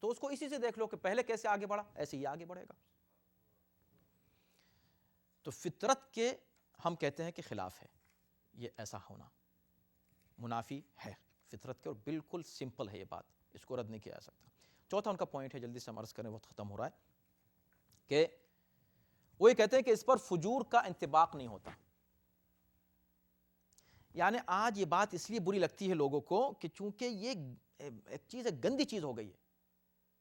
تو اس کو اسی سے دیکھ لو کہ پہلے کیسے آگے بڑھا, ایسے ہی آگے بڑھے گا. تو فطرت کے ہم کہتے ہیں کہ خلاف ہے یہ ایسا ہونا, منافی ہے فطرت کے, اور بالکل سمپل ہے یہ بات, اس کو رد نہیں کیا جا سکتا. چوتھا ان کا پوائنٹ ہے, جلدی سے ہم عرض کریں, وقت ختم ہو رہا ہے, کہ وہ یہ کہتے ہیں کہ اس پر فجور کا انطباق نہیں ہوتا. یعنی آج یہ بات اس لیے بری لگتی ہے لوگوں کو کہ چونکہ یہ ایک چیز, ایک گندی چیز ہو گئی ہے,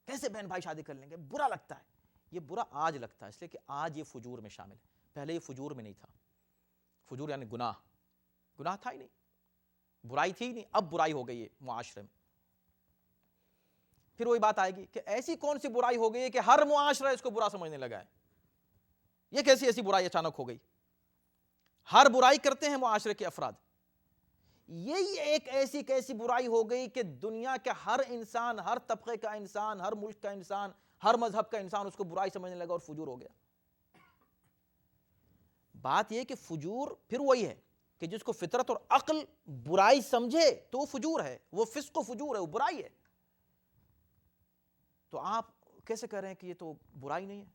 کیسے بہن بھائی شادی کر لیں گے, برا لگتا ہے. یہ برا آج لگتا ہے اس لیے کہ آج یہ فجور میں شامل ہے, پہلے یہ فجور میں نہیں تھا. فجور یعنی گناہ, گناہ تھا ہی نہیں, برائی تھی ہی نہیں, اب برائی ہو گئی ہے معاشرے میں. پھر وہی بات آئے گی کہ ایسی کون سی برائی ہو گئی ہے کہ ہر معاشرہ اس کو برا سمجھنے لگا ہے, یہ کیسی ایسی برائی اچانک ہو گئی, ہر برائی کرتے ہیں معاشرے کے افراد. یہی ایک ایسی برائی ہو گئی کہ دنیا کے ہر انسان, ہر طبقے کا انسان, ہر ملک کا انسان, ہر مذہب کا انسان اس کو برائی سمجھنے لگا اور فجور ہو گیا. بات یہ کہ فجور پھر وہی ہے کہ جس کو فطرت اور عقل برائی سمجھے تو وہ فجور ہے, وہ فسق و فجور ہے, وہ برائی ہے. تو آپ کیسے کہہ رہے ہیں کہ یہ تو برائی نہیں ہے,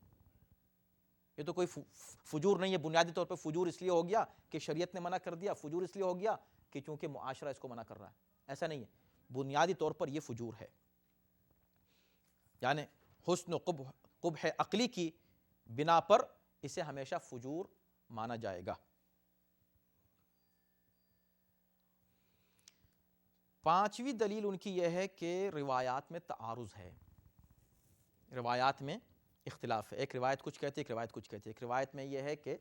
یہ تو کوئی فجور نہیں ہے. بنیادی طور پہ فجور اس لیے ہو گیا کہ شریعت نے منع کر دیا, فجور اس لیے ہو گیا کہ چونکہ معاشرہ اس کو منع کر رہا ہے. ایسا نہیں ہے, بنیادی طور پر یہ فجور ہے. یعنی حسن و قبح عقلی کی بنا پر اسے ہمیشہ فجور مانا جائے گا. پانچویں دلیل ان کی یہ ہے کہ روایات میں تعارض ہے, روایات میں اختلاف ہے. ایک روایت کچھ کہتی ہے, ایک روایت کچھ کہتی ہے. ایک روایت میں یہ ہے کہ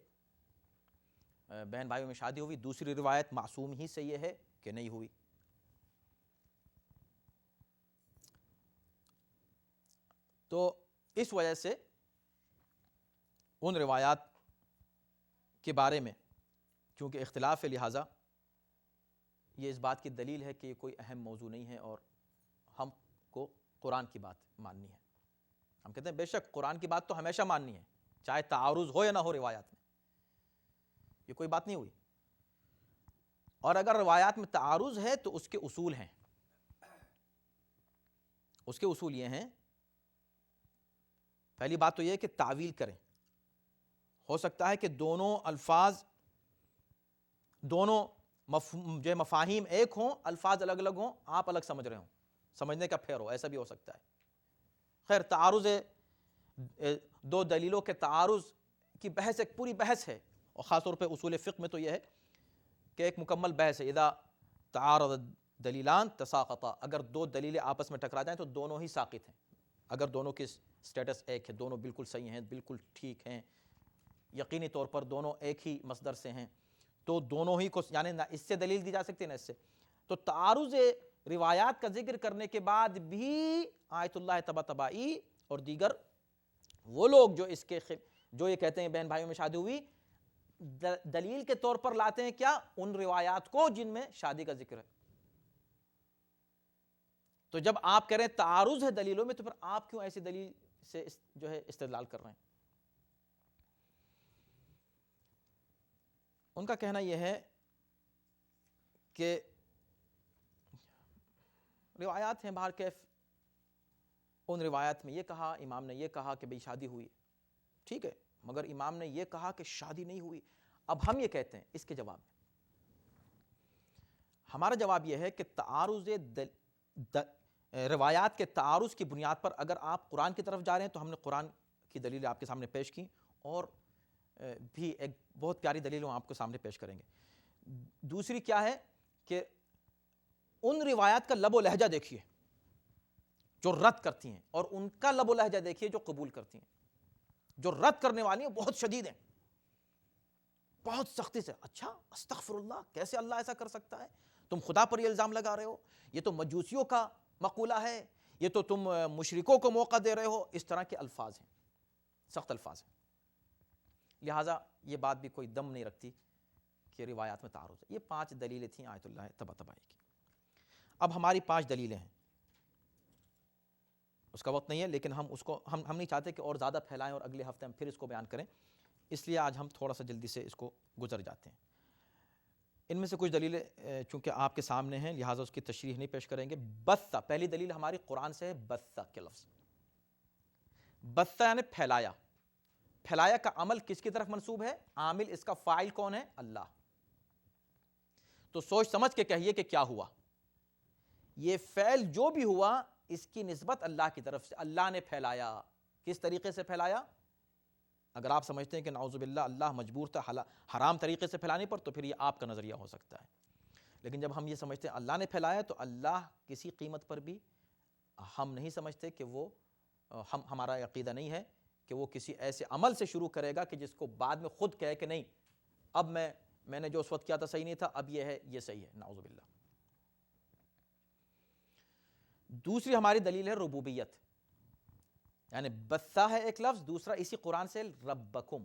بہن بھائیوں میں شادی ہوئی, دوسری روایت معصوم ہی سے یہ ہے کہ نہیں ہوئی. تو اس وجہ سے ان روایات کے بارے میں چونکہ اختلاف ہے, لہٰذا یہ اس بات کی دلیل ہے کہ یہ کوئی اہم موضوع نہیں ہے اور ہم کو قرآن کی بات ماننی ہے. ہم کہتے ہیں بے شک قرآن کی بات تو ہمیشہ ماننی ہے, چاہے تعارض ہو یا نہ ہو روایات میں, یہ کوئی بات نہیں ہوئی. اور اگر روایات میں تعارض ہے تو اس کے اصول ہیں. اس کے اصول یہ ہیں, پہلی بات تو یہ ہے کہ تعویل کریں. ہو سکتا ہے کہ دونوں الفاظ, دونوں جو مفاہیم ایک ہوں, الفاظ الگ الگ ہوں, آپ الگ سمجھ رہے ہوں, سمجھنے کا پھیر ہو, ایسا بھی ہو سکتا ہے. خیر تعارض ہے, دو دلیلوں کے تعارض کی بحث ایک پوری بحث ہے, اور خاص طور پہ اصول فقہ میں تو یہ ہے کہ ایک مکمل بحث ہے. اذا تعارض دلیلان تساقطا, اگر دو دلیلیں آپس میں ٹکرا جائیں تو دونوں ہی ساقط ہیں. اگر دونوں کی سٹیٹس ایک ہے, دونوں بالکل صحیح ہیں, بالکل ٹھیک ہیں, یقینی طور پر دونوں ایک ہی مصدر سے ہیں, تو دونوں ہی کو, یعنی نہ اس سے دلیل دی جا سکتی ہے نہ اس سے. تو تعارض روایات کا ذکر کرنے کے بعد بھی آیت اللہ طباطبائی اور دیگر وہ لوگ جو یہ کہتے ہیں بہن بھائیوں میں شادی ہوئی, دلیل کے طور پر لاتے ہیں کیا, ان روایات کو جن میں شادی کا ذکر ہے. تو جب آپ کہہ رہے ہیں تعارض ہے دلیلوں میں, تو پھر آپ کیوں ایسی دلیل سے جو ہے استدلال کر رہے ہیں؟ ان کا کہنا یہ ہے کہ روایات ہیں بہر کیف, ان روایات میں یہ کہا, امام نے یہ کہا کہ بھئی شادی ہوئی, ٹھیک ہے, مگر امام نے یہ کہا کہ شادی نہیں ہوئی. اب ہم یہ کہتے ہیں اس کے جواب میں, ہمارا جواب یہ ہے کہ تعارض روایات کے تعارض کی بنیاد پر اگر آپ قرآن کی طرف جا رہے ہیں تو ہم نے قرآن کی دلیل آپ کے سامنے پیش کی, اور بھی ایک بہت پیاری دلیل ہم آپ کو سامنے پیش کریں گے. دوسری کیا ہے کہ ان روایات کا لب و لہجہ دیکھیے جو رد کرتی ہیں, اور ان کا لب و لہجہ دیکھیے جو قبول کرتی ہیں. جو رد کرنے والی ہیں بہت شدید ہیں, بہت سختی سے, اچھا استغفر اللہ, کیسے اللہ ایسا کر سکتا ہے, تم خدا پر یہ الزام لگا رہے ہو, یہ تو مجوسیوں کا مقولہ ہے, یہ تو تم مشرکوں کو موقع دے رہے ہو، اس طرح کے الفاظ ہیں، سخت الفاظ ہیں۔ لہٰذا یہ بات بھی کوئی دم نہیں رکھتی کہ روایات میں تعارض ہے۔ یہ 5 دلیلیں تھیں آیت اللہ طباطبائی کی۔ اب ہماری 5 دلیلیں ہیں، اس کا وقت نہیں ہے، لیکن ہم اس کو ہم نہیں چاہتے کہ اور زیادہ پھیلائیں اور اگلے ہفتے ہم پھر اس کو بیان کریں، اس لیے آج ہم تھوڑا سا جلدی سے اس کو گزر جاتے ہیں۔ ان میں سے کچھ دلیلیں چونکہ آپ کے سامنے ہیں لہٰذا اس کی تشریح نہیں پیش کریں گے۔ بثا، پہلی دلیل ہماری قرآن سے ہے، بثا کے لفظ۔ بثا یعنی پھیلایا۔ پھیلایا کا عمل کس کی طرف منسوب ہے؟ عامل، اس کا فاعل کون ہے؟ اللہ۔ تو سوچ سمجھ کے کہیے کہ کیا ہوا؟ یہ فعل جو بھی ہوا اس کی نسبت اللہ کی طرف سے، اللہ نے پھیلایا۔ کس طریقے سے پھیلایا؟ اگر آپ سمجھتے ہیں کہ نعوذ باللہ اللہ مجبور تھا حرام طریقے سے پھیلانے پر، تو پھر یہ آپ کا نظریہ ہو سکتا ہے، لیکن جب ہم یہ سمجھتے ہیں اللہ نے پھیلایا تو اللہ کسی قیمت پر بھی ہم نہیں سمجھتے کہ وہ ہمارا عقیدہ نہیں ہے کہ وہ کسی ایسے عمل سے شروع کرے گا کہ جس کو بعد میں خود کہے کہ نہیں اب میں نے جو اس وقت کیا تھا صحیح نہیں تھا، اب یہ ہے یہ صحیح ہے، نعوذ باللہ۔ دوسری ہماری دلیل ہے ربوبیت، یعنی بثا ہے ایک لفظ، دوسرا اسی قرآن سے ربکم۔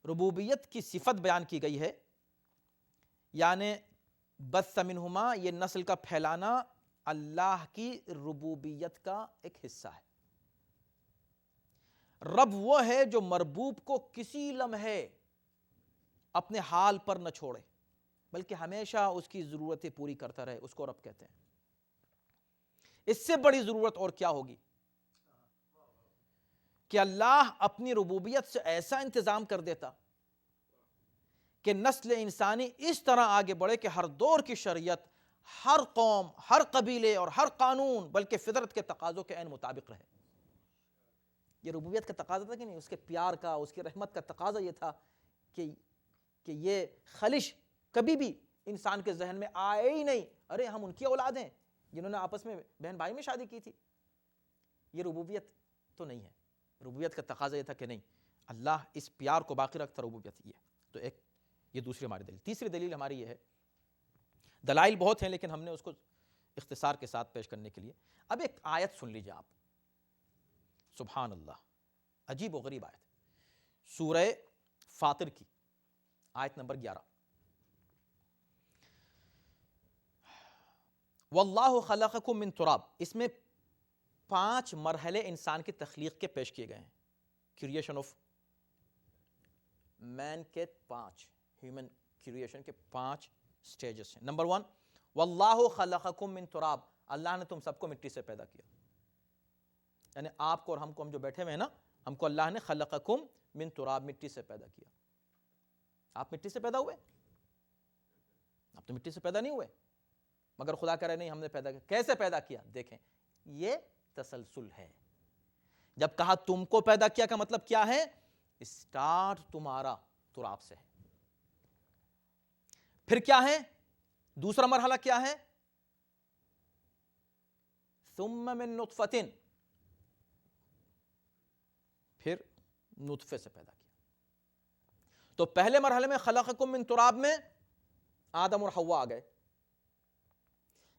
ربوبیت کی صفت بیان کی گئی ہے، یعنی بث منہما، یہ نسل کا پھیلانا اللہ کی ربوبیت کا ایک حصہ ہے۔ رب وہ ہے جو مربوب کو کسی لمحے اپنے حال پر نہ چھوڑے بلکہ ہمیشہ اس کی ضرورتیں پوری کرتا رہے، اس کو رب کہتے ہیں۔ اس سے بڑی ضرورت اور کیا ہوگی کہ اللہ اپنی ربوبیت سے ایسا انتظام کر دیتا کہ نسل انسانی اس طرح آگے بڑھے کہ ہر دور کی شریعت، ہر قوم، ہر قبیلے اور ہر قانون بلکہ فطرت کے تقاضوں کے عین مطابق رہے۔ یہ ربوبیت کا تقاضا تھا کہ نہیں، اس کے پیار کا، اس کی رحمت کا تقاضا یہ تھا کہ یہ خلش کبھی بھی انسان کے ذہن میں آئے ہی نہیں، ارے ہم ان کی اولاد ہیں جنہوں نے آپس میں بہن بھائی میں شادی کی تھی۔ یہ ربوبیت تو نہیں ہے، ربوبیت کا تقاضا یہ تھا کہ نہیں، اللہ اس پیار کو باقی رکھتا، ربوبیت یہ۔ تو یہ دوسری ہماری دلیل۔ تیسری دلیل ہماری یہ ہے، دلائل بہت ہیں لیکن ہم نے اس کو اختصار کے ساتھ پیش کرنے کے لیے اب ایک آیت سن لیجیے آپ، سبحان اللہ، عجیب و غریب آیت، سورہ فاطر کی آیت نمبر 11۔ واللہ خلقکم من تراب، اس میں 5 مرحلے انسان کی تخلیق کے پیش کیے گئے ہیں، کریشن آف مین کے 5 ہیومن کریشن کے 5 سٹیجز ہیں۔ نمبر 1، واللہ خلقکم من تراب، اللہ نے تم سب کو مٹی سے پیدا کیا، یعنی آپ کو اور ہم کو، ہم جو بیٹھے ہوئے ہیں نا، ہم کو اللہ نے خلقکم من تراب، مٹی سے پیدا کیا۔ آپ مٹی سے پیدا ہوئے؟ آپ تو مٹی سے پیدا نہیں ہوئے، مگر خدا کہہ رہے نہیں ہم نے پیدا کیا۔ کیسے پیدا کیا؟ دیکھیں یہ تسلسل ہے۔ جب کہا تم کو پیدا کیا کا مطلب کیا ہے؟ اسٹارٹ تمہارا تراب سے ہے۔ پھر کیا ہے؟ دوسرا مرحلہ کیا ہے؟ ثم من نطفۃ، پھر نطفے سے پیدا کیا۔ تو پہلے مرحلے میں خلقکم من تراب میں آدم اور حوا آ گئے،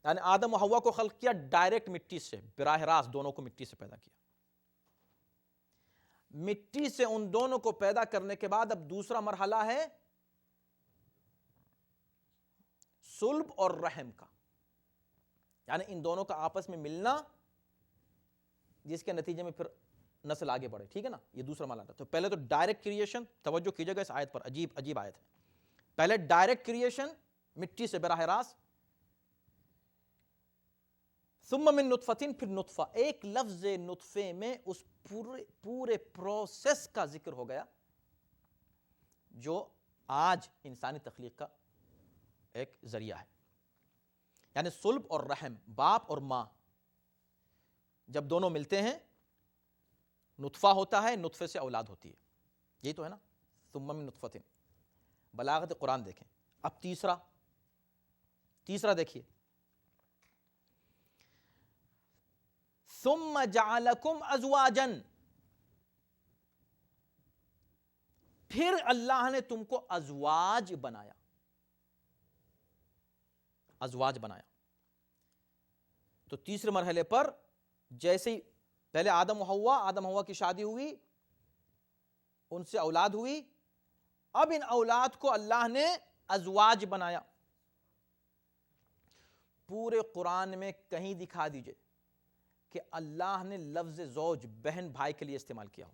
یعنی آدم و حوا کو خلق کیا ڈائریکٹ مٹی سے، براہ راست دونوں کو مٹی سے پیدا کیا۔ مٹی سے ان دونوں کو پیدا کرنے کے بعد اب دوسرا مرحلہ ہے صلب اور رحم کا، یعنی ان دونوں کا آپس میں ملنا جس کے نتیجے میں پھر نسل آگے بڑھے، ٹھیک ہے نا، یہ دوسرا مرحلہ تھا۔ تو پہلے تو ڈائریکٹ کریشن، توجہ کیجیے گا اس آیت پر، عجیب آیت ہے۔ پہلے ڈائریکٹ کریشن مٹی سے براہ راست، ثم من نطفۃ، پھر نطفہ۔ ایک لفظ نطفے میں اس پورے پروسیس کا ذکر ہو گیا جو آج انسانی تخلیق کا ایک ذریعہ ہے، یعنی صلب اور رحم، باپ اور ماں جب دونوں ملتے ہیں نطفہ ہوتا ہے، نطفے سے اولاد ہوتی ہے، یہی تو ہے نا، ثم من نطفۃ۔ بلاغت قرآن دیکھیں۔ اب تیسرا دیکھیے، ثم جعلکم ازواجا، پھر اللہ نے تم کو ازواج بنایا۔ تو تیسرے مرحلے پر جیسے ہی پہلے آدم و ہوا کی شادی ہوئی، ان سے اولاد ہوئی، اب ان اولاد کو اللہ نے ازواج بنایا۔ پورے قرآن میں کہیں دکھا دیجئے کہ اللہ نے لفظ زوج بہن بھائی کے لیے استعمال کیا ہو۔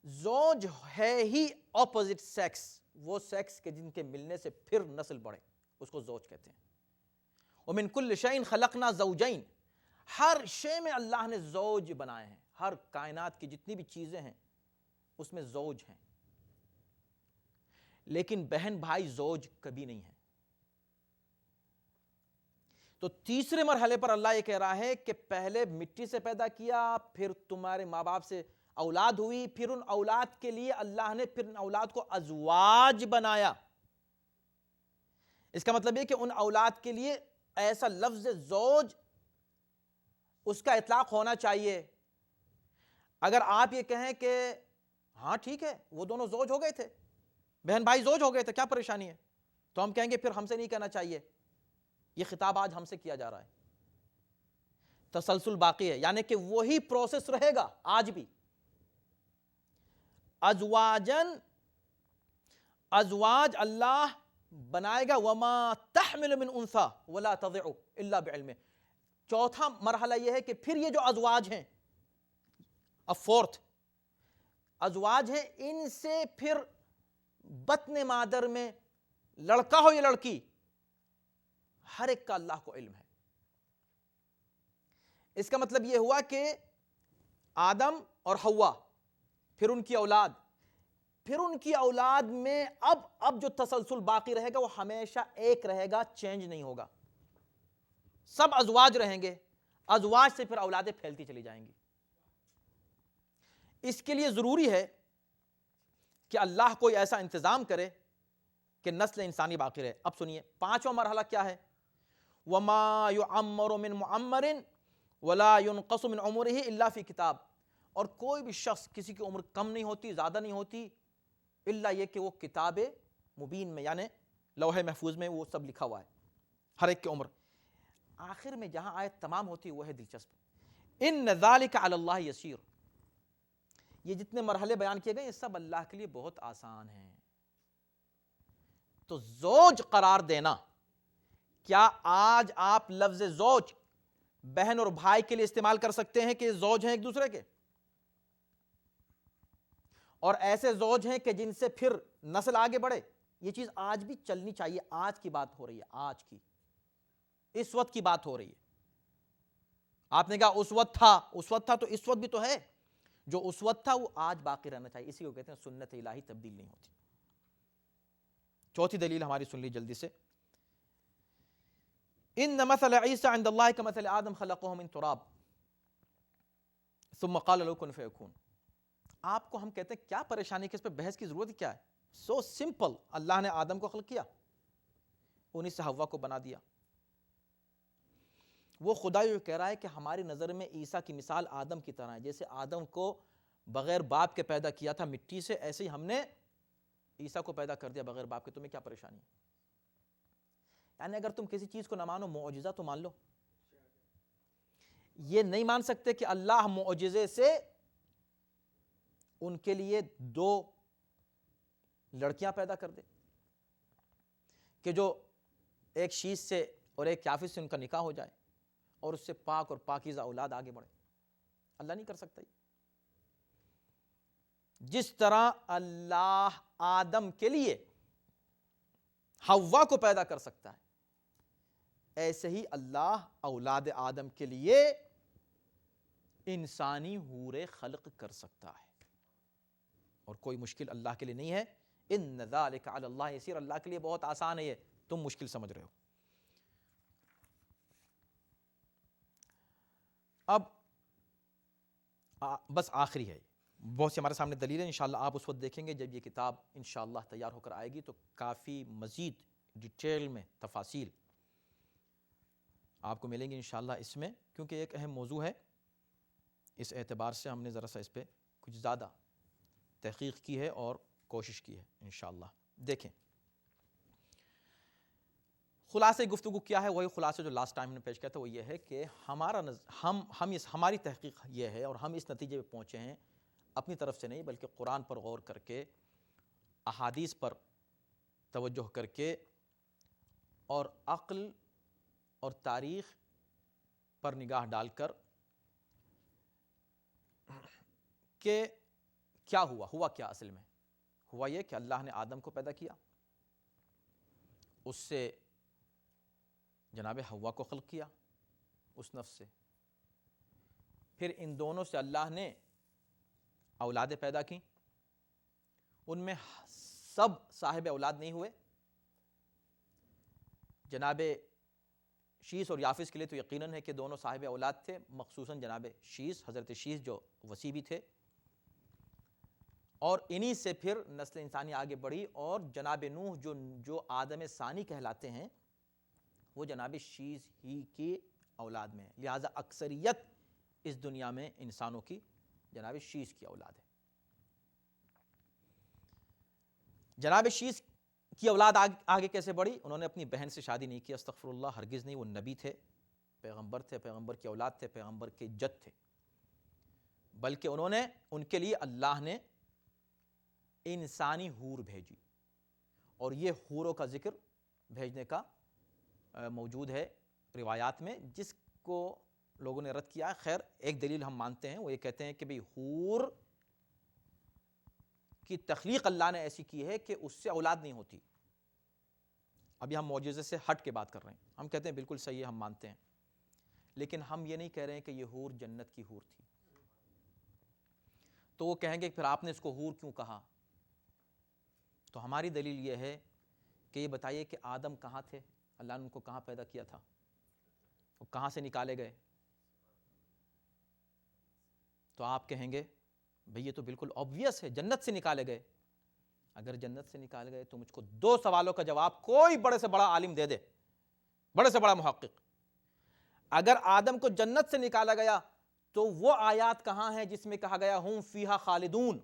زوج ہے ہی اپوزٹ سیکس، وہ سیکس کے جن کے ملنے سے پھر نسل بڑھے، اس کو زوج کہتے ہیں۔ وَمِن كُلِّ شَيْءٍ خَلَقْنَا زَوْجَيْنِ، ہر شے میں اللہ نے زوج بنائے ہیں، ہر کائنات کی جتنی بھی چیزیں ہیں اس میں زوج ہیں، لیکن بہن بھائی زوج کبھی نہیں ہیں۔ تو تیسرے مرحلے پر اللہ یہ کہہ رہا ہے کہ پہلے مٹی سے پیدا کیا، پھر تمہارے ماں باپ سے اولاد ہوئی، پھر ان اولاد کے لیے اللہ نے پھر ان اولاد کو ازواج بنایا۔ اس کا مطلب یہ کہ ان اولاد کے لیے ایسا لفظ زوج اس کا اطلاق ہونا چاہیے۔ اگر آپ یہ کہیں کہ ہاں ٹھیک ہے وہ دونوں زوج ہو گئے تھے، بہن بھائی زوج ہو گئے تھے، کیا پریشانی ہے، تو ہم کہیں گے پھر ہم سے نہیں کہنا چاہیے، یہ خطاب آج ہم سے کیا جا رہا ہے۔ تسلسل باقی ہے، یعنی کہ وہی پروسیس رہے گا آج بھی۔ ازواج اللہ بنائے گا، وما تحمل من انثى ولا تضع الا بعلمه۔ چوتھا مرحلہ یہ ہے کہ پھر یہ جو ازواج ہیں، اب فورتھ ازواج ہیں، ان سے پھر بطن مادر میں لڑکا ہو یا لڑکی، ہر ایک کا اللہ کو علم ہے۔ اس کا مطلب یہ ہوا کہ آدم اور ہوا، پھر ان کی اولاد، پھر ان کی اولاد میں اب جو تسلسل باقی رہے گا وہ ہمیشہ ایک رہے گا، چینج نہیں ہوگا، سب ازواج رہیں گے، ازواج سے پھر اولادیں پھیلتی چلی جائیں گی۔ اس کے لیے ضروری ہے کہ اللہ کوئی ایسا انتظام کرے کہ نسل انسانی باقی رہے۔ اب سنیے پانچواں مرحلہ کیا ہے، وَمَا يُعَمَّرُ مِن مُعَمَّرٍ وَلَا يُنْقَصُ مِنْ عُمُرِهِ إِلَّا فِي کتاب، اور کوئی بھی شخص کسی کی عمر کم نہیں ہوتی، زیادہ نہیں ہوتی، الا یہ کہ وہ کتاب مبین میں یعنی لوح محفوظ میں وہ سب لکھا ہوا ہے، ہر ایک کی عمر۔ آخر میں جہاں آیت تمام ہوتی ہے وہ ہے دلچسپ، إِنَّ ذَلِكَ عَلَى اللَّهِ يَسِيرٌ۔ یہ جتنے مرحلے بیان کیے گئے یہ سب اللہ کے لیے بہت آسان ہیں۔ تو زوج قرار دینا، کیا آج آپ لفظ زوج بہن اور بھائی کے لیے استعمال کر سکتے ہیں کہ زوج ہیں ایک دوسرے کے، اور ایسے زوج ہیں کہ جن سے پھر نسل آگے بڑھے؟ یہ چیز آج بھی چلنی چاہیے، آج کی بات ہو رہی ہے، آج کی اس وقت کی بات ہو رہی ہے۔ آپ نے کہا اس وقت تھا تو اس وقت بھی تو ہے، جو اس وقت تھا وہ آج باقی رہنا چاہیے، اسی کو کہتے ہیں سنت الہی تبدیل نہیں ہوتی۔ چوتھی دلیل ہماری سن لی جلدی سے، ان مثل عیسی عند اللہ کمثل آدم خلقہ من تراب ثم قال له کن فیکون۔ آپ کو ہم کہتے ہیں کیا پریشانی، کس پہ بحث کی ضرورت کیا ہے، سو سمپل، اللہ نے آدم کو خلق کیا، انہی سے حوا کو بنا دیا۔ وہ خدا یہ کہہ رہا ہے کہ ہماری نظر میں عیسیٰ کی مثال آدم کی طرح ہے، جیسے آدم کو بغیر باپ کے پیدا کیا تھا مٹی سے، ایسے ہی ہم نے عیسیٰ کو پیدا کر دیا بغیر باپ کے، تمہیں کیا پریشانی ہے؟ یعنی اگر تم کسی چیز کو نہ مانو، معجزہ تو مان لو۔ یہ نہیں مان سکتے کہ اللہ معجزے سے ان کے لیے 2 لڑکیاں پیدا کر دے، کہ جو ایک شیش سے اور ایک یافس سے ان کا نکاح ہو جائے اور اس سے پاک اور پاکیزہ اولاد آگے بڑھے۔ اللہ نہیں کر سکتا۔ جس طرح اللہ آدم کے لیے حوا کو پیدا کر سکتا ہے، ایسے ہی اللہ اولاد آدم کے لیے انسانی حور خلق کر سکتا ہے، اور کوئی مشکل اللہ کے لیے نہیں ہے۔ ان ذالک علی اللہ یسیر، اللہ کے لیے بہت آسان ہے، یہ تم مشکل سمجھ رہے ہو۔ اب بس آخری ہے، بہت سی ہمارے سامنے دلیل ہے، انشاءاللہ آپ اس وقت دیکھیں گے جب یہ کتاب انشاءاللہ تیار ہو کر آئے گی تو کافی مزید ڈیٹیل میں تفاصیل آپ کو ملیں گی انشاءاللہ اس میں، کیونکہ ایک اہم موضوع ہے، اس اعتبار سے ہم نے ذرا سا اس پہ کچھ زیادہ تحقیق کی ہے اور کوشش کی ہے انشاءاللہ۔ دیکھیں خلاصہ گفتگو کیا ہے؟ وہی خلاصہ جو لاسٹ ٹائم نے پیش کیا تھا، وہ یہ ہے کہ ہماری تحقیق یہ ہے اور ہم اس نتیجے پہ پہنچے ہیں اپنی طرف سے نہیں، بلکہ قرآن پر غور کر کے، احادیث پر توجہ کر کے، اور عقل اور تاریخ پر نگاہ ڈال کر، کہ کیا ہوا کیا اصل میں؟ ہوا یہ کہ اللہ نے آدم کو پیدا کیا، اس سے جناب حوا کو خلق کیا اس نفس سے، پھر ان دونوں سے اللہ نے اولادیں پیدا کی، ان میں سب صاحب اولاد نہیں ہوئے، جناب شیس اور یافس کے لیے تو یقیناً ہے کہ دونوں صاحب اولاد تھے، مخصوصاً جناب شیس، حضرت شیس جو وسیع بھی تھے، اور انہی سے پھر نسل انسانی آگے بڑھی، اور جناب نوح جو آدم ثانی کہلاتے ہیں، وہ جناب شیس ہی کی اولاد میں ہیں، لہٰذا اکثریت اس دنیا میں انسانوں کی جناب شیس کی اولاد ہے۔ جناب شیس کی اولاد آگے کیسے بڑھی؟ انہوں نے اپنی بہن سے شادی نہیں کی، استغفر اللہ، ہرگز نہیں، وہ نبی تھے، پیغمبر تھے، پیغمبر کی اولاد تھے، پیغمبر کے جد تھے، بلکہ ان کے لیے اللہ نے انسانی حور بھیجی، اور یہ حوروں کا ذکر بھیجنے کا موجود ہے روایات میں، جس کو لوگوں نے رد کیا ہے۔ خیر، ایک دلیل ہم مانتے ہیں، وہ یہ کہتے ہیں کہ بھئی حور کی تخلیق اللہ نے ایسی کی ہے کہ اس سے اولاد نہیں ہوتی۔ ابھی ہم معجزے سے ہٹ کے بات کر رہے ہیں، ہم کہتے ہیں بالکل صحیح ہے، ہم مانتے ہیں، لیکن ہم یہ نہیں کہہ رہے ہیں کہ یہ حور جنت کی حور تھی۔ تو وہ کہیں گے پھر آپ نے اس کو حور کیوں کہا؟ تو ہماری دلیل یہ ہے کہ یہ بتائیے کہ آدم کہاں تھے؟ اللہ نے ان کو کہاں پیدا کیا تھا؟ وہ کہاں سے نکالے گئے؟ تو آپ کہیں گے بھئی یہ تو بالکل obvious ہے، جنت سے نکالے گئے۔ اگر جنت سے نکالے گئے تو مجھ کو دو سوالوں کا جواب کوئی بڑے سے بڑا عالم دے دے، بڑے سے بڑا محقق۔ اگر آدم کو جنت سے نکالا گیا تو وہ آیات کہاں ہیں جس میں کہا گیا ہم فیہا خالدون؟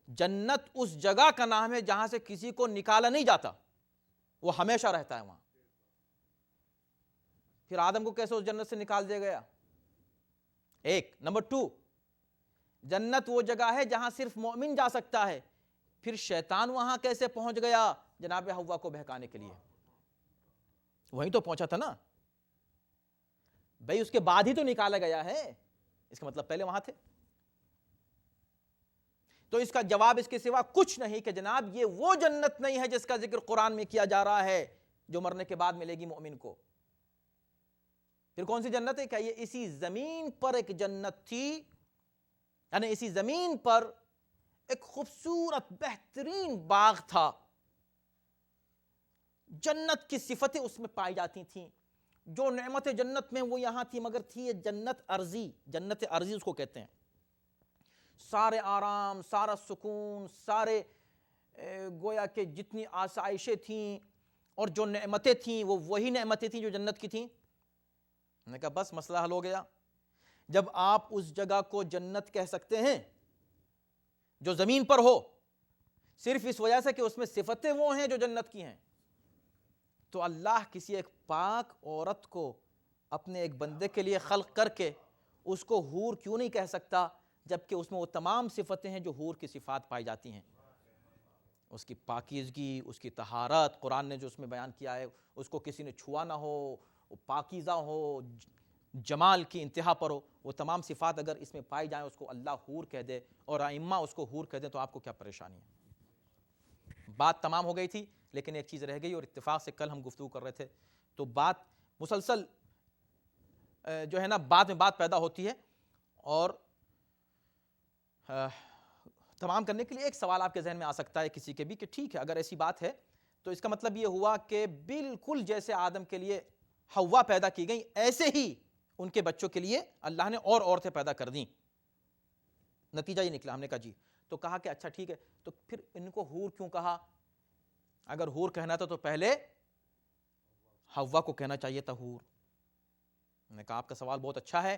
جنت اس جگہ کا نام ہے جہاں سے کسی کو نکالا نہیں جاتا، وہ ہمیشہ رہتا ہے وہاں۔ پھر آدم کو کیسے اس جنت سے نکال دیا گیا؟ ایک نمبر 2، جنت وہ جگہ ہے جہاں صرف مومن جا سکتا ہے، پھر شیطان وہاں کیسے پہنچ گیا جناب حوا کو بہکانے کے لیے؟ وہیں تو پہنچا تھا نا بھئی، اس کے بعد ہی تو نکالا گیا ہے، اس کا مطلب پہلے وہاں تھے۔ تو اس کا جواب اس کے سوا کچھ نہیں کہ جناب یہ وہ جنت نہیں ہے جس کا ذکر قرآن میں کیا جا رہا ہے جو مرنے کے بعد ملے گی مومن کو۔ پھر کون سی جنت ہے؟ کہ یہ اسی زمین پر ایک جنت تھی، یعنی اسی زمین پر ایک خوبصورت بہترین باغ تھا، جنت کی صفتیں اس میں پائی جاتی تھیں، جو نعمت جنت میں وہ یہاں تھی، مگر تھی یہ جنت ارضی، جنت ارضی اس کو کہتے ہیں۔ سارے آرام، سارا سکون، سارے گویا کہ جتنی آسائشیں تھیں اور جو نعمتیں تھیں وہ وہی نعمتیں تھیں جو جنت کی تھیں۔ میں نے کہا بس مسئلہ حل ہو گیا۔ جب آپ اس جگہ کو جنت کہہ سکتے ہیں جو زمین پر ہو، صرف اس وجہ سے کہ اس میں صفتیں وہ ہیں جو جنت کی ہیں، تو اللہ کسی ایک پاک عورت کو اپنے ایک بندے کے لیے خلق کر کے اس کو حور کیوں نہیں کہہ سکتا، جبکہ اس میں وہ تمام صفتیں ہیں جو حور کی صفات پائی جاتی ہیں؟ اس کی پاکیزگی، اس کی طہارت، قرآن نے جو اس میں بیان کیا ہے، اس کو کسی نے چھوا نہ ہو، وہ پاکیزہ ہو، جمال کی انتہا پر ہو، وہ تمام صفات اگر اس میں پائی جائیں، اس کو اللہ حور کہہ دے اور ائمہ اس کو حور کہہ دیں، تو آپ کو کیا پریشانی ہے؟ بات تمام ہو گئی تھی، لیکن ایک چیز رہ گئی، اور اتفاق سے کل ہم گفتگو کر رہے تھے، تو بات مسلسل جو ہے نا بعد میں بات پیدا ہوتی ہے، اور تمام کرنے کے لیے ایک سوال آپ کے ذہن میں آ سکتا ہے کسی کے بھی کہ ٹھیک ہے اگر ایسی بات ہے تو اس کا مطلب یہ ہوا کہ بالکل جیسے آدم کے لیے حوا پیدا کی گئی، ایسے ہی ان کے بچوں کے لیے اللہ نے اور عورتیں پیدا کر دیں۔ نتیجہ یہ نکلا۔ ہم نے کہا جی، تو کہا کہ اچھا ٹھیک ہے، تو پھر ان کو حور کیوں کہا؟ اگر حور کہنا تھا تو پہلے حوا کو کہنا چاہیے تھا حور۔ میں نے کہا آپ کا سوال بہت اچھا ہے،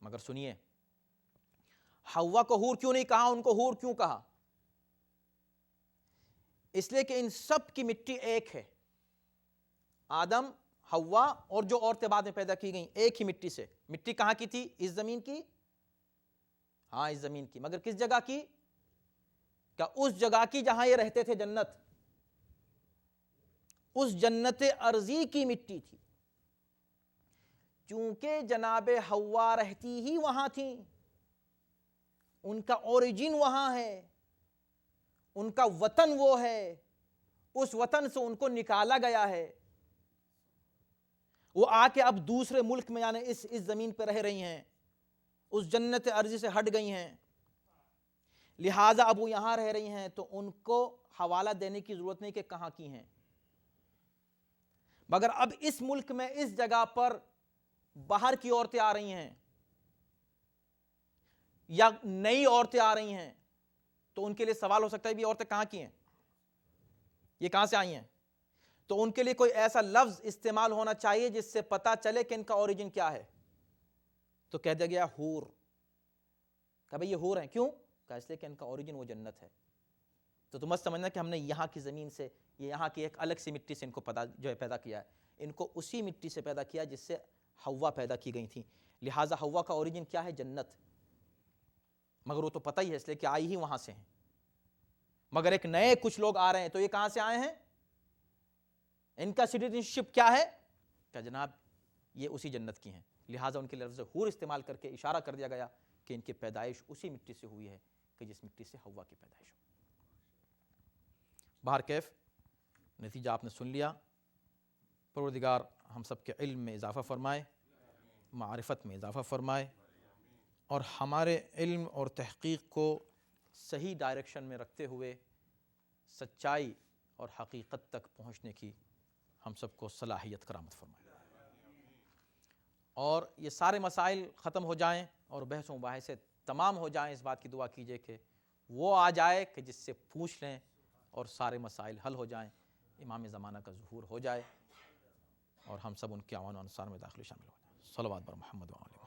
مگر سنیے، حوا کو حور کیوں نہیں کہا، ان کو حور کیوں کہا؟ اس لیے کہ ان سب کی مٹی ایک ہے، آدم، حوا اور جو عورتیں بعد میں پیدا کی گئیں ایک ہی مٹی سے. مٹی کہاں کی تھی؟ اس زمین کی. ہاں اس زمین کی، مگر کس جگہ کی؟ کیا اس جگہ کی جہاں یہ رہتے تھے، جنت. اس جنت ارضی کی مٹی تھی. چونکہ جناب حوا رہتی ہی وہاں تھیں، ان کا اوریجن وہاں ہے، ان کا وطن وہ ہے، اس وطن سے ان کو نکالا گیا ہے. وہ آ کے اب دوسرے ملک میں یعنی اس زمین پہ رہ رہی ہیں، اس جنت ارضی سے ہٹ گئی ہیں، لہٰذا اب وہ یہاں رہ رہی ہیں تو ان کو حوالہ دینے کی ضرورت نہیں کہ کہاں کی ہیں. مگر اب اس ملک میں اس جگہ پر باہر کی عورتیں آ رہی ہیں یا نئی عورتیں آ رہی ہیں تو ان کے لیے سوال ہو سکتا ہے بھی عورتیں کہاں کی ہیں، یہ کہاں سے آئی ہیں. تو ان کے لیے کوئی ایسا لفظ استعمال ہونا چاہیے جس سے پتا چلے کہ ان کا اوریجن کیا ہے. تو کہہ دیا گیا حور. کہ بھئی یہ حور ہیں، کیوں؟ کہ اس لیے کہ ان کا اوریجن وہ جنت ہے. تو تم مت سمجھنا کہ ہم نے یہاں کی زمین سے، یہ یہاں کی ایک الگ سی مٹی سے ان کو پیدا کیا ہے. ان کو اسی مٹی سے پیدا کیا جس سے حوا پیدا کی گئی تھیں. لہٰذا حوا کا اوریجن کیا ہے؟ جنت. مگر وہ تو پتہ ہی ہے اس لیے کہ آئی ہی وہاں سے ہیں. مگر ایک نئے کچھ لوگ آ رہے ہیں تو یہ کہاں سے آئے ہیں؟ ان کا سٹیزن شپ کیا ہے؟ کہ جناب یہ اسی جنت کی ہیں. لہٰذا ان کے لفظ حور استعمال کر کے اشارہ کر دیا گیا کہ ان کی پیدائش اسی مٹی سے ہوئی ہے کہ جس مٹی سے حوا کی پیدائش ہوئی. بہر کیف نتیجہ آپ نے سن لیا. پروردگار ہم سب کے علم میں اضافہ فرمائے، معرفت میں اضافہ فرمائے، اور ہمارے علم اور تحقیق کو صحیح ڈائریکشن میں رکھتے ہوئے سچائی اور حقیقت تک پہنچنے کی ہم سب کو صلاحیت کرامت فرمائے. اور یہ سارے مسائل ختم ہو جائیں اور بحث و مباحثے تمام ہو جائیں. اس بات کی دعا کیجئے کہ وہ آ جائے کہ جس سے پوچھ لیں اور سارے مسائل حل ہو جائیں، امام زمانہ کا ظہور ہو جائے اور ہم سب ان کے اعوان و انصار میں داخل شامل ہو جائیں. صلوات بر محمد و آل محمد.